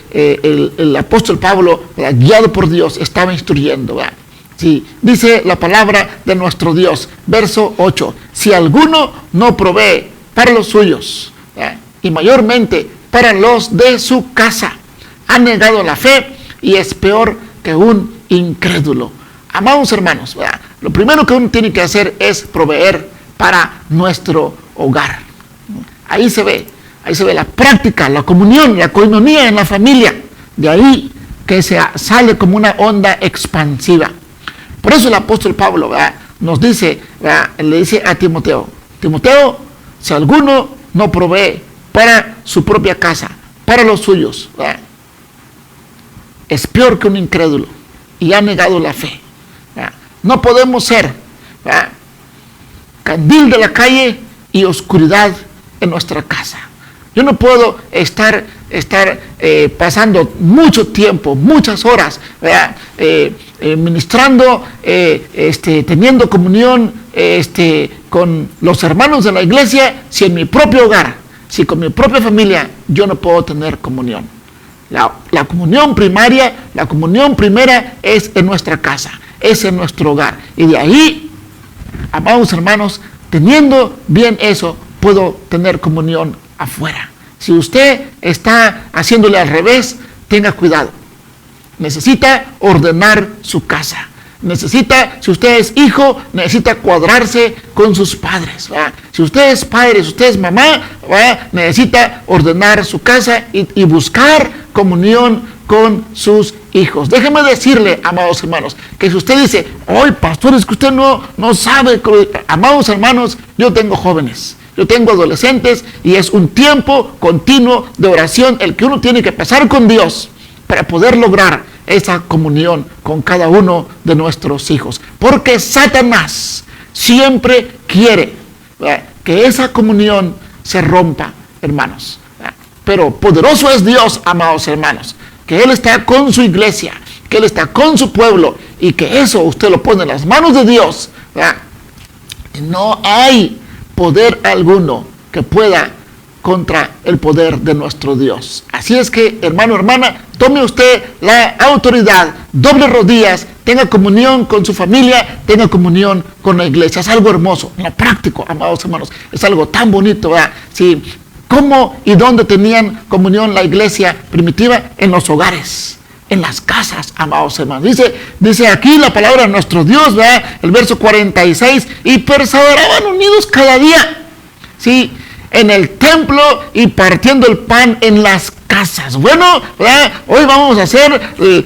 el apóstol Pablo, ¿verdad?, guiado por Dios, estaba instruyendo, ¿verdad? Sí, dice la palabra de nuestro Dios, verso 8. Si alguno no provee para los suyos, ¿verdad?, y mayormente para los de su casa, ha negado la fe y es peor que un incrédulo. Amados hermanos, ¿verdad?, lo primero que uno tiene que hacer es proveer para nuestro hogar. Ahí se ve la práctica, la comunión, la coinonía en la familia. De ahí que se sale como una onda expansiva. Por eso el apóstol Pablo, ¿verdad?, nos dice, ¿verdad?, le dice a Timoteo, Timoteo, si alguno no provee para su propia casa, para los suyos, ¿verdad?, es peor que un incrédulo y ha negado la fe, ¿verdad? No podemos ser, ¿verdad?, candil de la calle y oscuridad en nuestra casa. Yo no puedo estar pasando mucho tiempo, muchas horas, ¿verdad?, ministrando, teniendo comunión con los hermanos de la iglesia, si en mi propio hogar, si con mi propia familia yo no puedo tener comunión. La comunión primaria, la comunión primera es en nuestra casa, es en nuestro hogar. Y de ahí, amados hermanos, teniendo bien eso, puedo tener comunión afuera. Si usted está haciéndole al revés, tenga cuidado. Necesita ordenar su casa. Necesita, si usted es hijo, necesita cuadrarse con sus padres, ¿verdad? Si usted es padre, si usted es mamá, ¿verdad?, necesita ordenar su casa y buscar comunión con sus hijos. Déjeme decirle, amados hermanos, que si usted dice, ¡ay, pastor, es que usted no sabe! Amados hermanos, yo tengo jóvenes, yo tengo adolescentes, y es un tiempo continuo de oración el que uno tiene que pasar con Dios para poder lograr esa comunión con cada uno de nuestros hijos. Porque Satanás siempre quiere, ¿verdad?, que esa comunión se rompa, hermanos, ¿verdad? Pero poderoso es Dios, amados hermanos, que Él está con su iglesia, que Él está con su pueblo, y que eso usted lo pone en las manos de Dios, ¿verdad? Y no hay poder alguno que pueda contra el poder de nuestro Dios. Así es que, hermano, hermana, tome usted la autoridad, doble rodillas, tenga comunión con su familia, tenga comunión con la iglesia. Es algo hermoso, en lo práctico, amados hermanos, es algo tan bonito, ¿verdad? Sí. ¿Cómo y dónde tenían comunión la iglesia primitiva? En los hogares, en las casas, amados hermanos. Dice aquí la palabra de nuestro Dios, ¿verdad?, el verso 46, y perseveraban unidos cada día, ¿sí?, en el templo y partiendo el pan en las casas. Bueno, ¿verdad?, hoy vamos a hacer,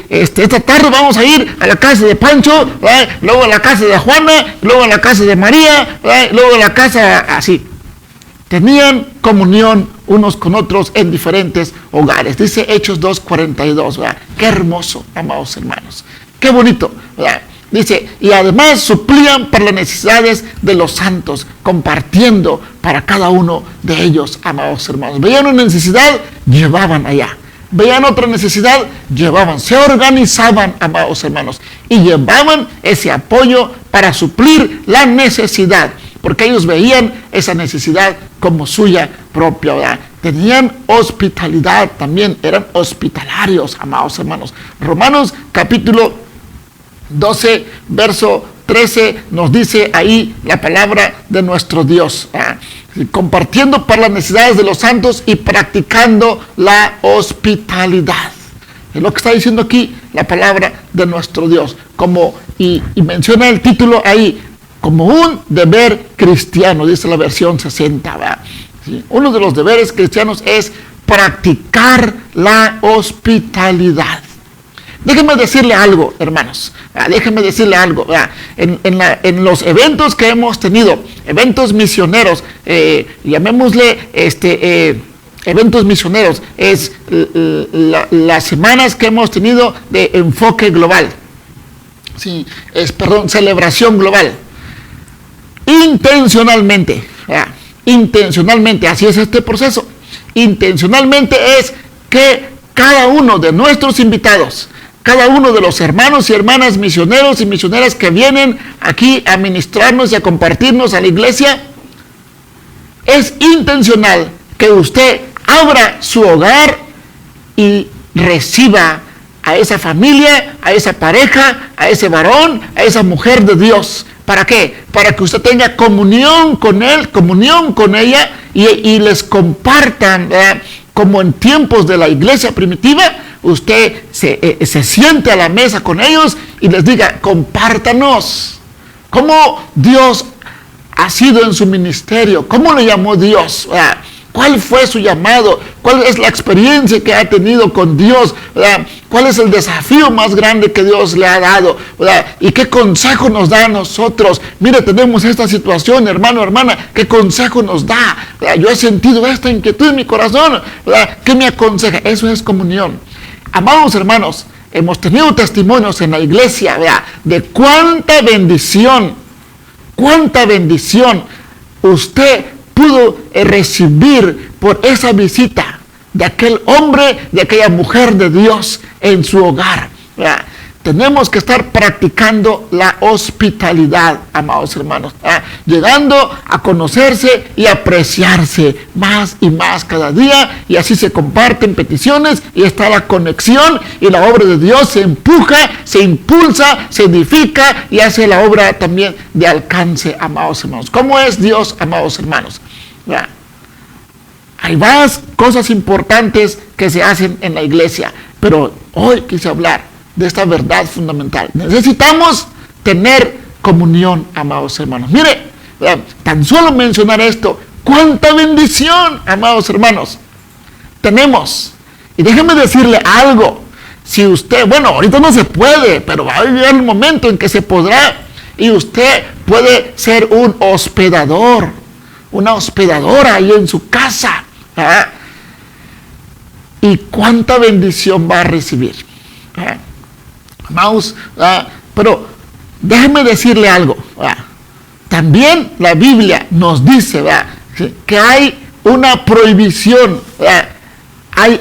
esta tarde vamos a ir a la casa de Pancho, ¿verdad?, luego a la casa de Juana, luego a la casa de María, ¿verdad?, luego a la casa así. Tenían comunión unos con otros en diferentes hogares. Dice Hechos 2:42, ¿verdad? Qué hermoso, amados hermanos. Qué bonito, ¿verdad? Dice, y además suplían para las necesidades de los santos, compartiendo para cada uno de ellos, amados hermanos. Veían una necesidad, llevaban allá. Veían otra necesidad, llevaban. Se organizaban, amados hermanos, y llevaban ese apoyo para suplir la necesidad, porque ellos veían esa necesidad como suya propia, ¿verdad? Tenían hospitalidad también, eran hospitalarios, amados hermanos. Romanos capítulo 12, verso 13 nos dice ahí la palabra de nuestro Dios. Compartiendo para las necesidades de los santos y practicando la hospitalidad. Es lo que está diciendo aquí la palabra de nuestro Dios. Y menciona el título ahí, como un deber cristiano, dice la versión 60. ¿Verdad? ¿Sí? Uno de los deberes cristianos es practicar la hospitalidad. Déjenme decirle algo, hermanos. Déjenme decirle algo. En los eventos que hemos tenido, eventos misioneros, llamémosle eventos misioneros, es las semanas que hemos tenido de enfoque global. Sí, celebración global. Intencionalmente, así es este proceso. Intencionalmente es que cada uno de nuestros invitados, cada uno de los hermanos y hermanas misioneros y misioneras que vienen aquí a ministrarnos y a compartirnos a la iglesia, es intencional que usted abra su hogar y reciba a esa familia, a esa pareja, a ese varón, a esa mujer de Dios. ¿Para qué? Para que usted tenga comunión con él, comunión con ella y les compartan, como en tiempos de la iglesia primitiva, usted se siente a la mesa con ellos y les diga, compártanos cómo Dios ha sido en su ministerio, cómo le llamó Dios, cuál fue su llamado, cuál es la experiencia que ha tenido con Dios, cuál es el desafío más grande que Dios le ha dado, y qué consejo nos da a nosotros. Mire, tenemos esta situación, hermano, hermana, qué consejo nos da. Yo he sentido esta inquietud en mi corazón, ¿qué me aconseja? Eso es comunión. Amados hermanos, hemos tenido testimonios en la iglesia, de cuánta bendición usted pudo recibir por esa visita de aquel hombre, de aquella mujer de Dios en su hogar. Tenemos que estar practicando la hospitalidad, amados hermanos, llegando a conocerse y apreciarse más y más cada día, y así se comparten peticiones y está la conexión y la obra de Dios se empuja, se impulsa, se edifica y hace la obra también de alcance, amados hermanos. ¿Cómo es Dios, amados hermanos? Hay más cosas importantes que se hacen en la iglesia, pero hoy quise hablar de esta verdad fundamental. Necesitamos tener comunión, amados hermanos. Mire, tan solo mencionar esto, cuánta bendición, amados hermanos, tenemos. Y déjeme decirle algo, si usted, bueno, ahorita no se puede, pero va a llegar el momento en que se podrá, y usted puede ser un hospedador, una hospedadora ahí en su casa, y cuánta bendición va a recibir. Amados, pero déjeme decirle algo. También la Biblia nos dice que hay una prohibición. Hay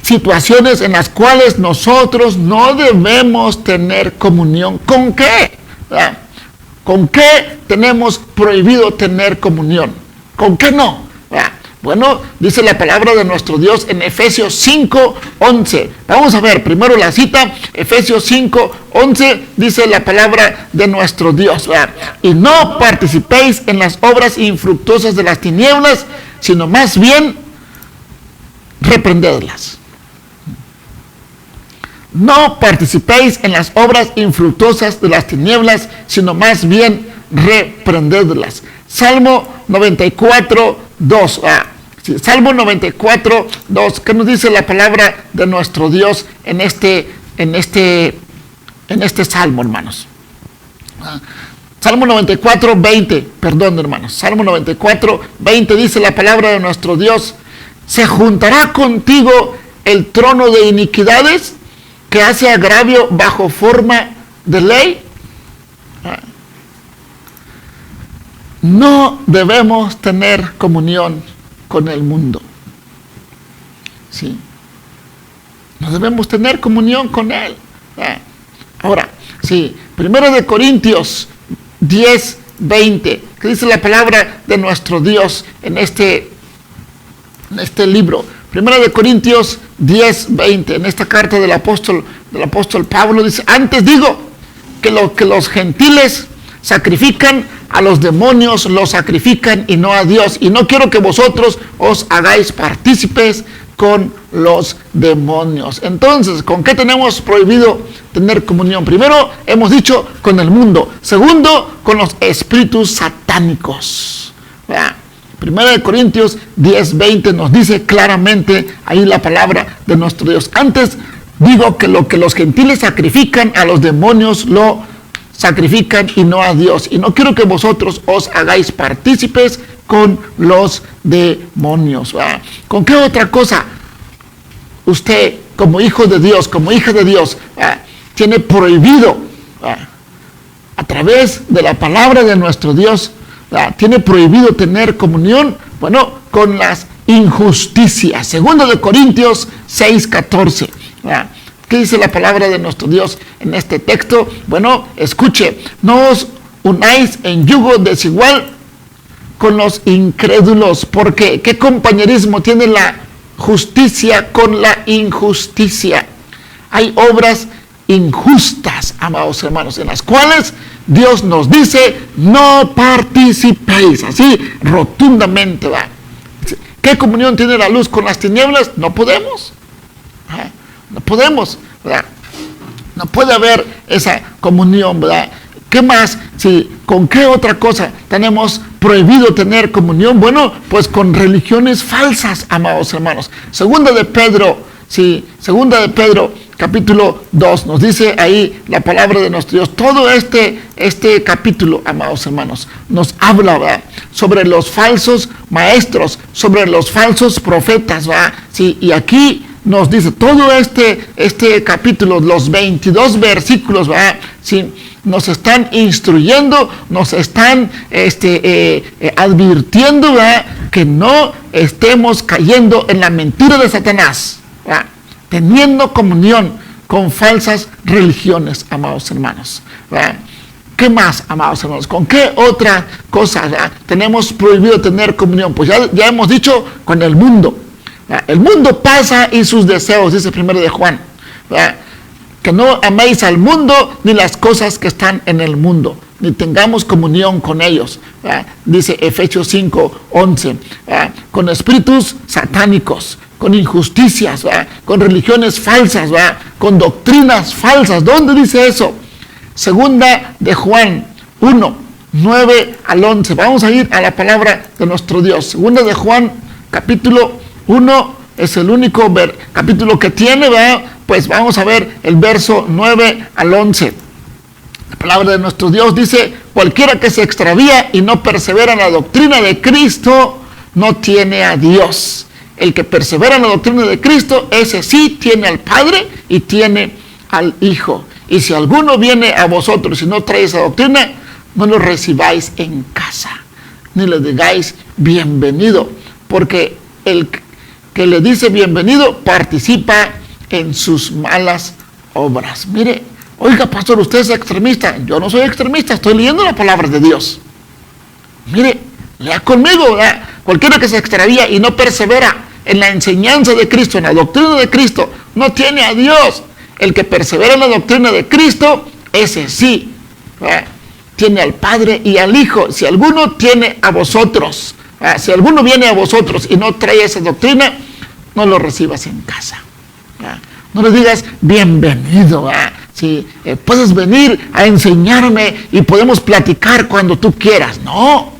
situaciones en las cuales nosotros no debemos tener comunión. ¿Con qué? ¿Con qué tenemos prohibido tener comunión? ¿Con qué no? Bueno, dice la palabra de nuestro Dios en Efesios 5:11. Vamos a ver primero la cita. Efesios 5:11 dice la palabra de nuestro Dios. Y no participéis en las obras infructuosas de las tinieblas, sino más bien reprendedlas. No participéis en las obras infructuosas de las tinieblas, sino más bien reprendedlas. Salmo 94:2. Salmo 94:2. ¿Qué nos dice la palabra de nuestro Dios en este salmo, hermanos? Salmo 94:20. Perdón, hermanos. Salmo 94:20 dice la palabra de nuestro Dios: ¿se juntará contigo el trono de iniquidades que hace agravio bajo forma de ley? No debemos tener comunión con el mundo. Sí. No debemos tener comunión con él. Ahora, sí, 1 Corintios 10:20, que dice la palabra de nuestro Dios en este libro. 1 Corintios 10:20, en esta carta del apóstol Pablo, dice: antes digo que lo que los gentiles sacrifican, a los demonios los sacrifican y no a Dios. Y no quiero que vosotros os hagáis partícipes con los demonios. Entonces, ¿con qué tenemos prohibido tener comunión? Primero, hemos dicho con el mundo. Segundo, con los espíritus satánicos. Primera de Corintios 10:20 nos dice claramente ahí la palabra de nuestro Dios. Antes digo que lo que los gentiles sacrifican, a los demonios lo sacrifican y no a Dios. Y no quiero que vosotros os hagáis partícipes con los demonios. ¿Con qué otra cosa usted, como hijo de Dios, como hija de Dios, tiene prohibido, a través de la palabra de nuestro Dios, tiene prohibido tener comunión? Bueno, con las injusticias. Segundo de Corintios 6:14. ¿Qué dice la palabra de nuestro Dios en este texto? Bueno, escuche: no os unáis en yugo desigual con los incrédulos, porque ¿qué compañerismo tiene la justicia con la injusticia? Hay obras injustas, amados hermanos, en las cuales Dios nos dice: no participéis, así rotundamente. ¿Qué comunión tiene la luz con las tinieblas? No podemos. No podemos, ¿verdad? No puede haber esa comunión, ¿verdad? ¿Qué más? ¿Con qué otra cosa tenemos prohibido tener comunión? Bueno, pues con religiones falsas, amados hermanos. Segunda de Pedro, capítulo 2, nos dice ahí la palabra de nuestro Dios. Todo este capítulo, amados hermanos, nos habla, ¿verdad?, sobre los falsos maestros, sobre los falsos profetas, ¿verdad? Y aquí nos dice todo este capítulo, los 22 versículos, ¿verdad? Nos están instruyendo, nos están advirtiendo, ¿verdad?, que no estemos cayendo en la mentira de Satanás, ¿verdad?, teniendo comunión con falsas religiones, amados hermanos, ¿verdad? ¿Qué más, amados hermanos? ¿Con qué otra cosa, ¿verdad?, tenemos prohibido tener comunión? Pues ya hemos dicho, con el mundo. El mundo pasa y sus deseos, dice 1 de Juan, ¿verdad?, que no améis al mundo ni las cosas que están en el mundo, ni tengamos comunión con ellos, ¿verdad? Dice Efesios 5:11, con espíritus satánicos, con injusticias, ¿verdad?, con religiones falsas, ¿verdad?, con doctrinas falsas. ¿Dónde dice eso? Segunda de Juan 1:9-11. Vamos a ir a la palabra de nuestro Dios. Segunda de Juan, capítulo 1, es el único capítulo que tiene, ¿verdad? Pues vamos a ver el verso 9-11. La palabra de nuestro Dios dice: cualquiera que se extravía y no persevera en la doctrina de Cristo, no tiene a Dios. El que persevera en la doctrina de Cristo, ese sí tiene al Padre y tiene al Hijo. Y si alguno viene a vosotros y no trae esa doctrina, no lo recibáis en casa, ni le digáis bienvenido, porque el que le dice bienvenido participa en sus malas obras. Mire, oiga, pastor, usted es extremista. Yo no soy extremista, estoy leyendo la palabra de Dios. Mire, lea conmigo, ¿verdad? Cualquiera que se extravía y no persevera en la enseñanza de Cristo, en la doctrina de Cristo, no tiene a Dios. El que persevera en la doctrina de Cristo, ese sí, ¿verdad?, tiene al Padre y al Hijo. Si alguno tiene a vosotros, ¿verdad?, si alguno viene a vosotros y no trae esa doctrina, no lo recibas en casa, ¿verdad? No le digas bienvenido, ¿verdad? Puedes venir a enseñarme y podemos platicar cuando tú quieras. No,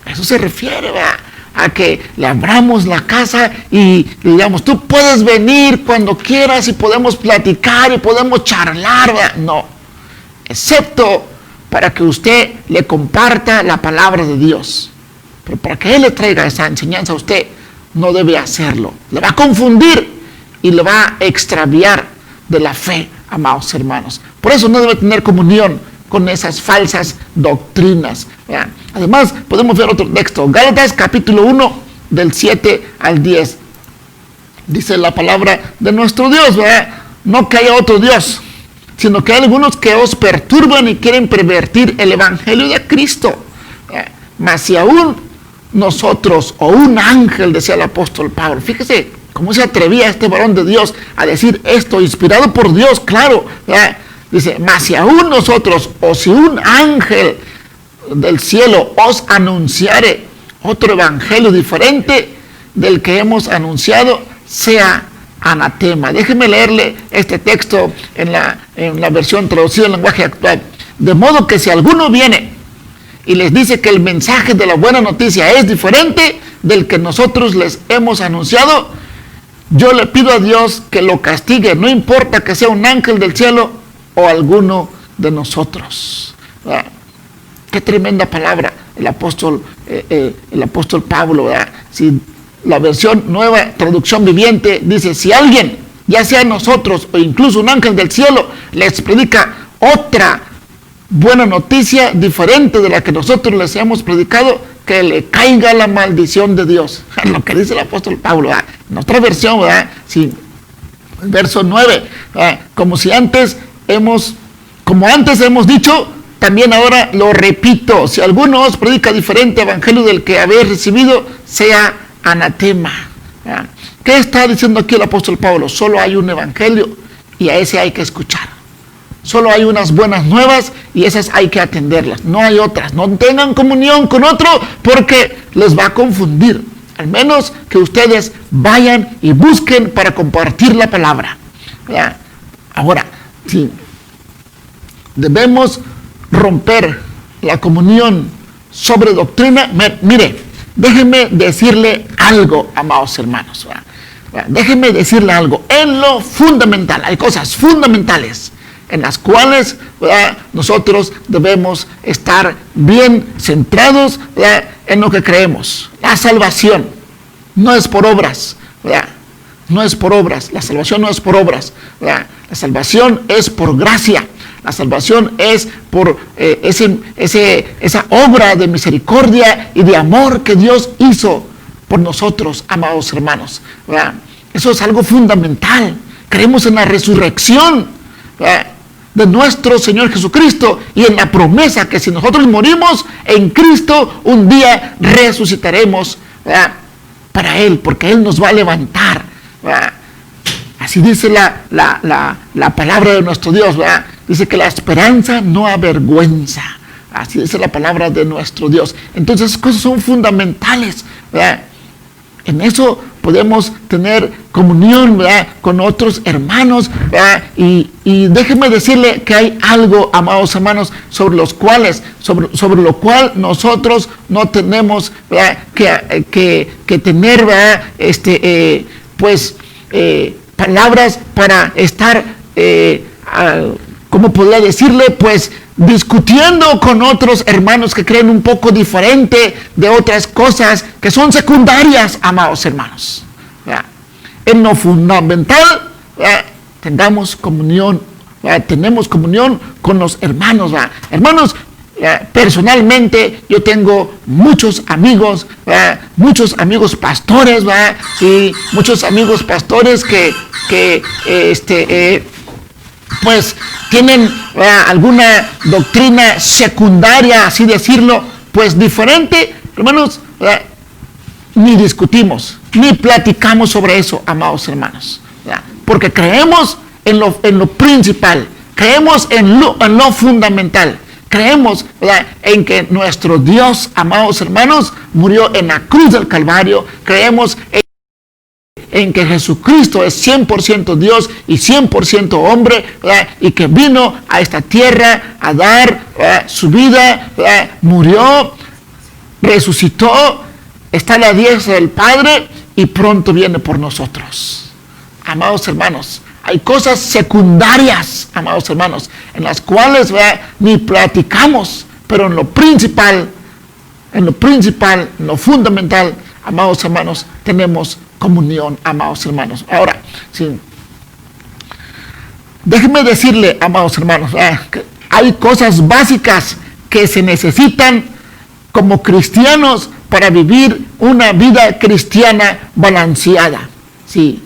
eso se refiere, ¿verdad?, a que le abramos la casa y digamos: tú puedes venir cuando quieras y podemos platicar y podemos charlar, ¿verdad? No, excepto para que usted le comparta la palabra de Dios. Pero para que Él le traiga esa enseñanza a usted, no debe hacerlo. Le va a confundir y le va a extraviar de la fe, amados hermanos. Por eso no debe tener comunión con esas falsas doctrinas, ¿verdad? Además, podemos ver otro texto, Gálatas capítulo 1, del 7 al 10. Dice la palabra de nuestro Dios, ¿verdad?, no que haya otro Dios, sino que hay algunos que os perturban y quieren pervertir el evangelio de Cristo. Mas si aún nosotros, o un ángel, decía el apóstol Pablo, fíjese cómo se atrevía este varón de Dios a decir esto, inspirado por Dios, claro, ¿verdad?, Dice, mas si aún nosotros, o si un ángel del cielo os anunciare otro evangelio diferente del que hemos anunciado, sea anatema. Déjeme leerle este texto en la versión traducida en lenguaje actual. De modo que si alguno viene y les dice que el mensaje de la buena noticia es diferente del que nosotros les hemos anunciado, yo le pido a Dios que lo castigue, no importa que sea un ángel del cielo o alguno de nosotros. ¿Verdad? Qué tremenda palabra el apóstol Pablo, ¿verdad? Si la versión nueva traducción viviente dice, si alguien, ya sea nosotros o incluso un ángel del cielo, les predica otra buena noticia diferente de la que nosotros les hemos predicado, que le caiga la maldición de Dios. Lo que dice el apóstol Pablo, ¿verdad? En otra versión, ¿verdad? Sí, verso 9, ¿verdad? Como antes hemos dicho, también ahora lo repito, si alguno os predica diferente evangelio del que habéis recibido, sea anatema. ¿Verdad? ¿Qué está diciendo aquí el apóstol Pablo? Solo hay un evangelio y a ese hay que escuchar. Solo hay unas buenas nuevas y esas hay que atenderlas. No hay otras. No tengan comunión con otro porque les va a confundir. Al menos que ustedes vayan y busquen para compartir la palabra. ¿Verdad? Ahora, sí, debemos romper la comunión sobre doctrina. Mire, déjeme decirle algo, amados hermanos. ¿Verdad? Déjeme decirle algo. En lo fundamental, hay cosas fundamentales en las cuales, ¿verdad?, nosotros debemos estar bien centrados, ¿verdad?, en lo que creemos. La salvación no es por obras, ¿verdad? No es por obras. La salvación no es por obras, ¿verdad? La salvación es por gracia. La salvación es por esa obra de misericordia y de amor que Dios hizo por nosotros, amados hermanos, ¿verdad? Eso es algo fundamental. Creemos en la resurrección, ¿verdad?, de nuestro Señor Jesucristo y en la promesa que si nosotros morimos en Cristo, un día resucitaremos, ¿verdad?, para Él, porque Él nos va a levantar, ¿verdad? Así dice la palabra de nuestro Dios, ¿verdad? Dice que la esperanza no avergüenza. Así dice la palabra de nuestro Dios. Entonces, esas cosas son fundamentales, ¿verdad? En eso podemos tener comunión, ¿verdad?, con otros hermanos, ¿verdad? Y déjenme decirle que hay algo, amados hermanos, sobre lo cual nosotros no tenemos, ¿verdad?, que tener, ¿verdad?, palabras para estar, ¿cómo podría decirle? Pues discutiendo con otros hermanos que creen un poco diferente de otras cosas que son secundarias, amados hermanos. ¿Verdad? En lo fundamental, ¿verdad?, tengamos comunión, ¿verdad?, tenemos comunión con los hermanos, ¿verdad? Hermanos, personalmente yo tengo muchos amigos, ¿verdad?, muchos amigos pastores, ¿verdad?, y muchos amigos pastores que pues tienen alguna doctrina secundaria, así decirlo, pues diferente. Hermanos, ni discutimos, ni platicamos sobre eso, amados hermanos, ¿verdad?, porque creemos en lo principal, creemos en lo fundamental. Creemos, ¿verdad?, en que nuestro Dios, amados hermanos, murió en la cruz del Calvario. Creemos en que Jesucristo es 100% Dios y 100% hombre, ¿verdad?, y que vino a esta tierra a dar, ¿verdad?, su vida, ¿verdad?, murió, resucitó, está a la diestra del Padre y pronto viene por nosotros. Amados hermanos, hay cosas secundarias, amados hermanos, en las cuales, ¿verdad?, ni platicamos, pero en lo principal, en lo fundamental, amados hermanos, tenemos comunión, amados hermanos. Ahora, sí, déjenme decirle, amados hermanos, que hay cosas básicas que se necesitan como cristianos para vivir una vida cristiana balanceada. Sí.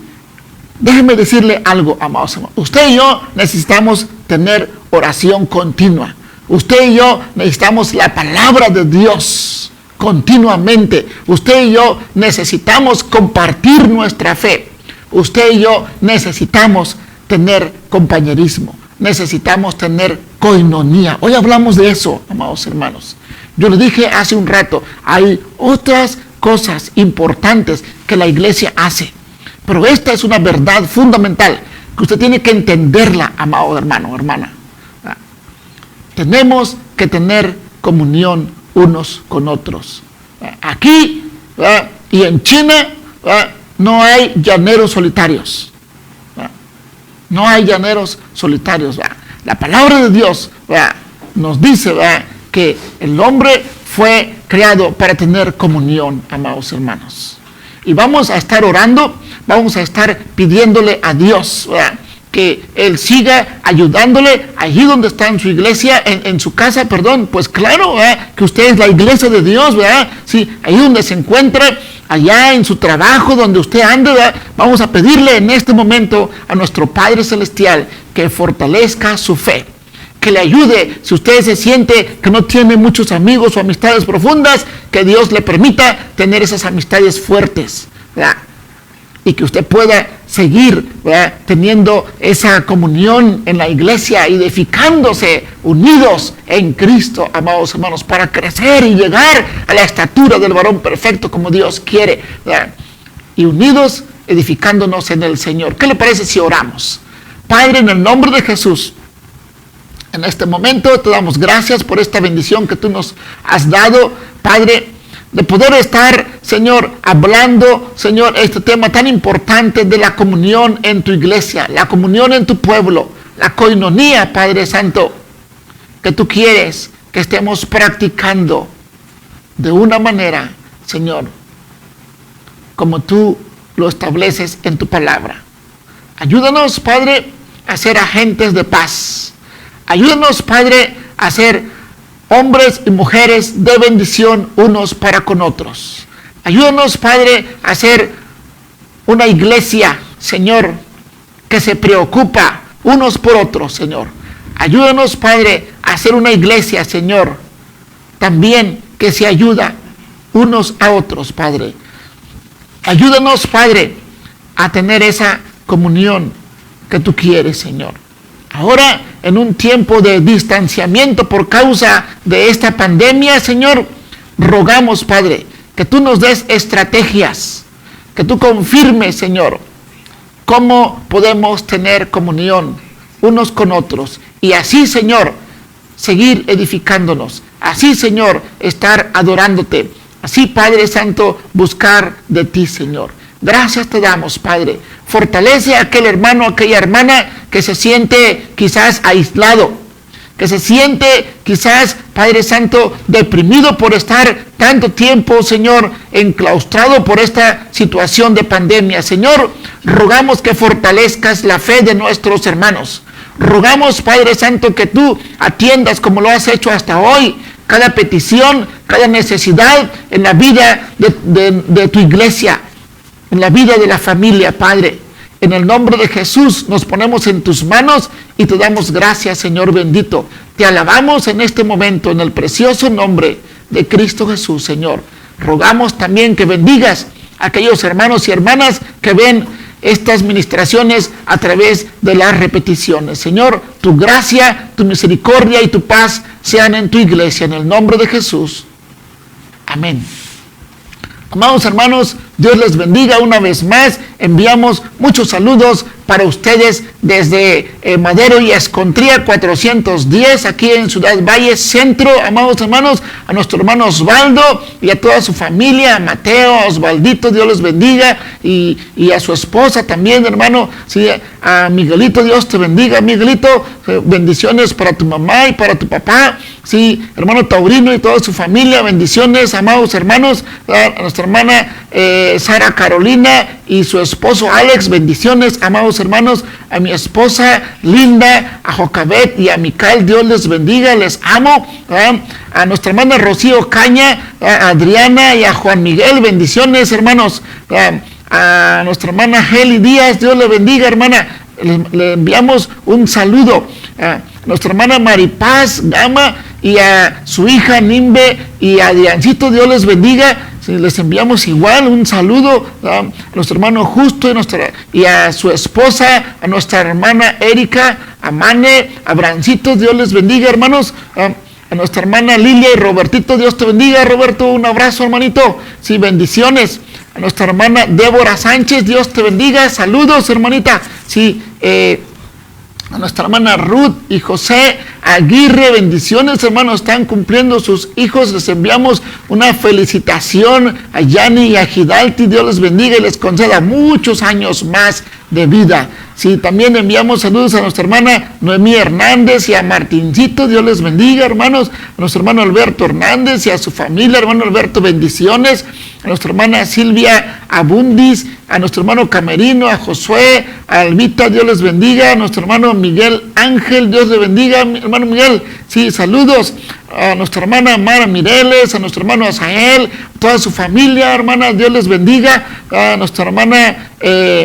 Déjenme decirle algo, amados hermanos. Usted y yo necesitamos tener oración continua. Usted y yo necesitamos la palabra de Dios continuamente. Usted y yo necesitamos compartir nuestra fe. Usted y yo necesitamos tener compañerismo. necesitamos tener koinonía. Hoy hablamos de eso, amados hermanos. Yo le dije hace un rato, hay otras cosas importantes que la iglesia hace, pero esta es una verdad fundamental que usted tiene que entenderla, amado hermano o hermana. Tenemos que tener comunión unos con otros. Aquí y en China no hay llaneros solitarios. No hay llaneros solitarios. La palabra de Dios nos dice que el hombre fue creado para tener comunión, amados hermanos. Y vamos a estar orando, vamos a estar pidiéndole a Dios que Él siga ayudándole allí donde está en su iglesia, en su casa, perdón. Pues claro, que usted es la iglesia de Dios, ¿verdad? Sí, ahí donde se encuentra, allá en su trabajo, donde usted ande, ¿verdad? Vamos a pedirle en este momento a nuestro Padre Celestial que fortalezca su fe, que le ayude. Si usted se siente que no tiene muchos amigos o amistades profundas, que Dios le permita tener esas amistades fuertes, ¿verdad? Y que usted pueda seguir, ¿verdad?, teniendo esa comunión en la iglesia, edificándose, unidos en Cristo, amados hermanos, para crecer y llegar a la estatura del varón perfecto como Dios quiere, ¿verdad? Y unidos, edificándonos en el Señor. ¿Qué le parece si oramos? Padre, en el nombre de Jesús, en este momento te damos gracias por esta bendición que tú nos has dado, Padre, de poder estar, Señor, hablando, Señor, este tema tan importante de la comunión en tu iglesia, la comunión en tu pueblo, la koinonía, Padre Santo, que tú quieres que estemos practicando de una manera, Señor, como tú lo estableces en tu palabra. Ayúdanos, Padre, a ser agentes de paz. Ayúdanos, Padre, a ser hombres y mujeres de bendición unos para con otros. Ayúdanos, Padre, a ser una iglesia, Señor, que se preocupa unos por otros, Señor. Ayúdanos, Padre, a ser una iglesia, Señor, también que se ayuda unos a otros, Padre. Ayúdanos, Padre, a tener esa comunión que tú quieres, Señor. Ahora, en un tiempo de distanciamiento por causa de esta pandemia, Señor, rogamos, Padre, que tú nos des estrategias, que tú confirmes, Señor, cómo podemos tener comunión unos con otros. Y así, Señor, seguir edificándonos. Así, Señor, estar adorándote. Así, Padre Santo, buscar de ti, Señor. Gracias te damos, Padre. Fortalece a aquel hermano, aquella hermana que se siente quizás aislado, que se siente quizás, Padre Santo, deprimido por estar tanto tiempo, Señor, enclaustrado por esta situación de pandemia. Señor, rogamos que fortalezcas la fe de nuestros hermanos. Rogamos, Padre Santo, que tú atiendas como lo has hecho hasta hoy, cada petición, cada necesidad en la vida de tu iglesia, en la vida de la familia, Padre. En el nombre de Jesús nos ponemos en tus manos y te damos gracias, Señor bendito. Te alabamos en este momento en el precioso nombre de Cristo Jesús, Señor. Rogamos también que bendigas a aquellos hermanos y hermanas que ven estas ministraciones a través de las repeticiones. Señor, tu gracia, tu misericordia y tu paz sean en tu iglesia, en el nombre de Jesús. Amén. Amados hermanos, Dios les bendiga una vez más. Enviamos muchos saludos para ustedes desde Madero y Escontría 410, aquí en Ciudad Valle Centro. Amados hermanos, a nuestro hermano Osvaldo y a toda su familia, a Mateo, a Osvaldito, Dios les bendiga, y a su esposa también, hermano. Sí, a Miguelito, Dios te bendiga, Miguelito. Bendiciones para tu mamá y para tu papá. Sí, hermano Taurino y toda su familia, bendiciones, amados hermanos. A nuestra hermana Sara Carolina y su esposo Alex, bendiciones, amados hermanos. A mi esposa Linda, a Jocabet y a Micael, Dios les bendiga, les amo. A nuestra hermana Rocío Caña, a Adriana y a Juan Miguel, bendiciones, hermanos. A nuestra hermana Heli Díaz, Dios le bendiga, hermana. Le enviamos un saludo a nuestra hermana Maripaz Gama y a su hija Nimbe y a Diancito, Dios les bendiga. Sí, les enviamos igual un saludo a nuestro hermano Justo y a su esposa, a nuestra hermana Erika, a Mane, a Brancito, Dios les bendiga, hermanos. A nuestra hermana Lilia y Robertito, Dios te bendiga, Roberto, un abrazo, hermanito. Sí, bendiciones. A nuestra hermana Débora Sánchez, Dios te bendiga, saludos, hermanita. Sí, a nuestra hermana Ruth y José Aguirre, bendiciones, hermanos, están cumpliendo sus hijos, les enviamos una felicitación a Yani y a Gidalti, Dios les bendiga y les conceda muchos años más de vida. Sí, también enviamos saludos a nuestra hermana Noemí Hernández y a Martincito, Dios les bendiga, hermanos, a nuestro hermano Alberto Hernández y a su familia, hermano Alberto, bendiciones, a nuestra hermana Silvia Abundis, a nuestro hermano Camerino, a Josué, a Alvita, Dios les bendiga, a nuestro hermano Miguel Ángel, Dios le bendiga, hermano Miguel, sí, saludos, a nuestra hermana Mara Mireles, a nuestro hermano Asael, toda su familia, hermana, Dios les bendiga, a nuestra hermana,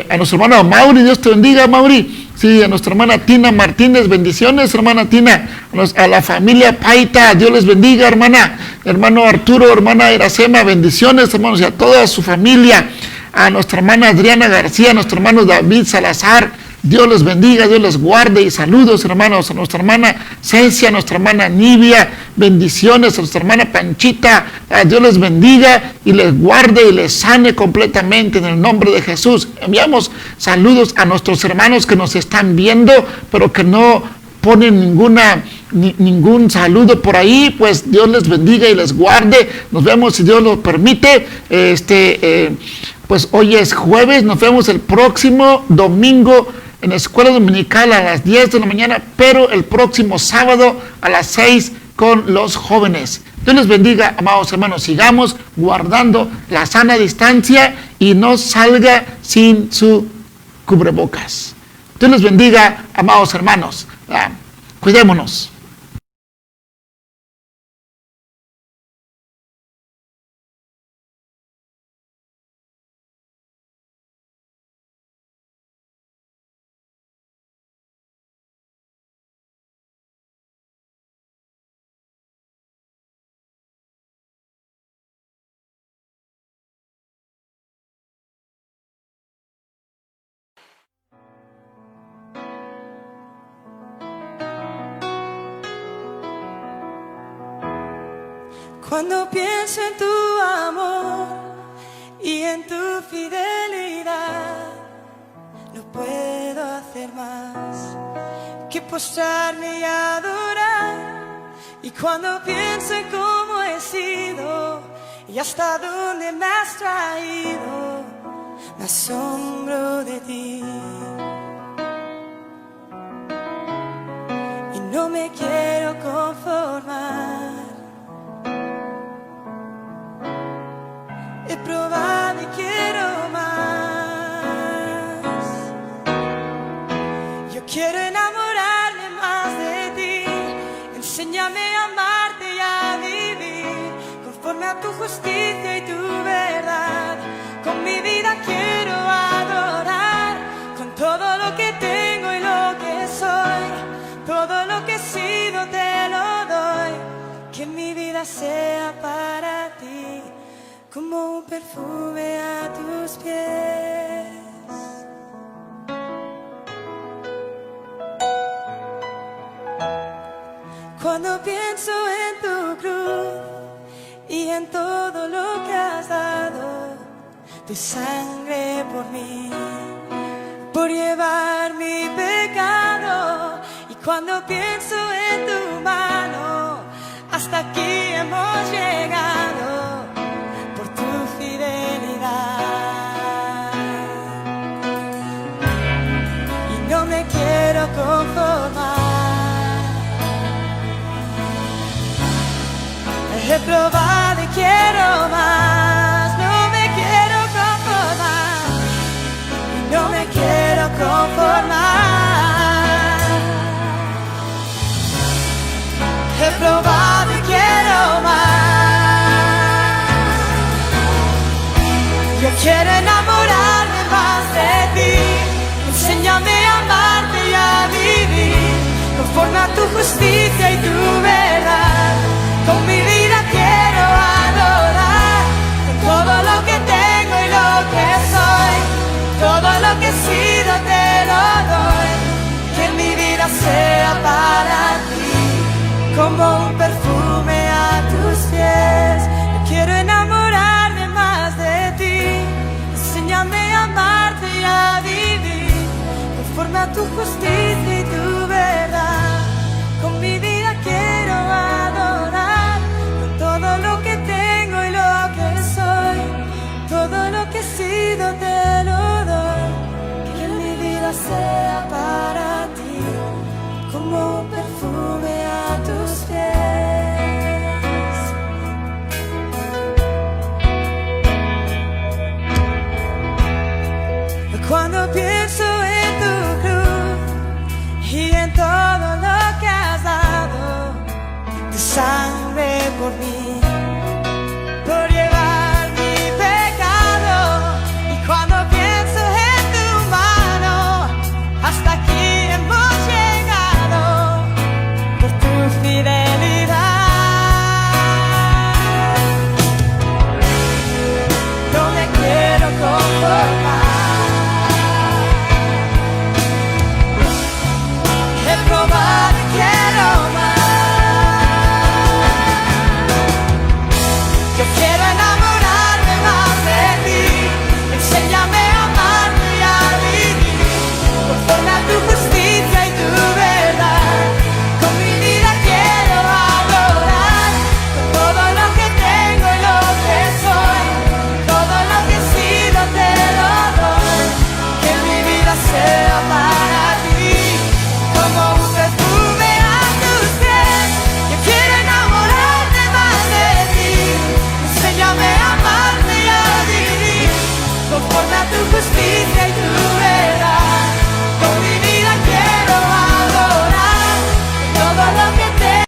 a nuestro hermano Mauri, Dios te bendiga, Mauri, sí, a nuestra hermana Tina Martínez, bendiciones, hermana Tina, a la familia Paita, Dios les bendiga, hermana, hermano Arturo, hermana Iracema, bendiciones, hermanos, y a toda su familia, a nuestra hermana Adriana García, a nuestro hermano David Salazar, Dios les bendiga, Dios les guarde y saludos, hermanos, a nuestra hermana Cecia, a nuestra hermana Nivia, bendiciones, a nuestra hermana Panchita, a Dios les bendiga y les guarde y les sane completamente en el nombre de Jesús. Enviamos saludos a nuestros hermanos que nos están viendo, pero que no ponen ningún saludo por ahí, pues Dios les bendiga y les guarde. Nos vemos si Dios lo permite. Pues hoy es jueves, nos vemos el próximo domingo en la escuela dominical a las 10 de la mañana, pero el próximo sábado a las 6 con los jóvenes. Dios les bendiga, amados hermanos, sigamos guardando la sana distancia y no salga sin su cubrebocas. Dios les bendiga, amados hermanos. Cuidémonos. Cuando pienso en tu amor y en tu fidelidad, no puedo hacer más que postrarme y adorar. Y cuando pienso en cómo he sido y hasta dónde me has traído, me asombro de ti. Y no me quiero conformar. He probado y quiero más. Yo quiero enamorarme más de ti. Enséñame a amarte y a vivir conforme a tu justicia y tu verdad. Con mi vida quiero adorar, con todo lo que tengo y lo que soy. Todo lo que he sido te lo doy. Que mi vida sea para ti como un perfume a tus pies. Cuando pienso en tu cruz y en todo lo que has dado, tu sangre por mí, por llevar mi pecado. Y cuando pienso en tu mano, hasta aquí hemos llegado. Y no me quiero conformar. He probado y quiero más. No me quiero conformar. Y no me quiero conformar. He probado y quiero más. Yo quiero enamorarme más de ti. Enséñame a amarte y a vivir conforme a tu justicia y tu verdad. Con mi vida quiero adorar, con perfume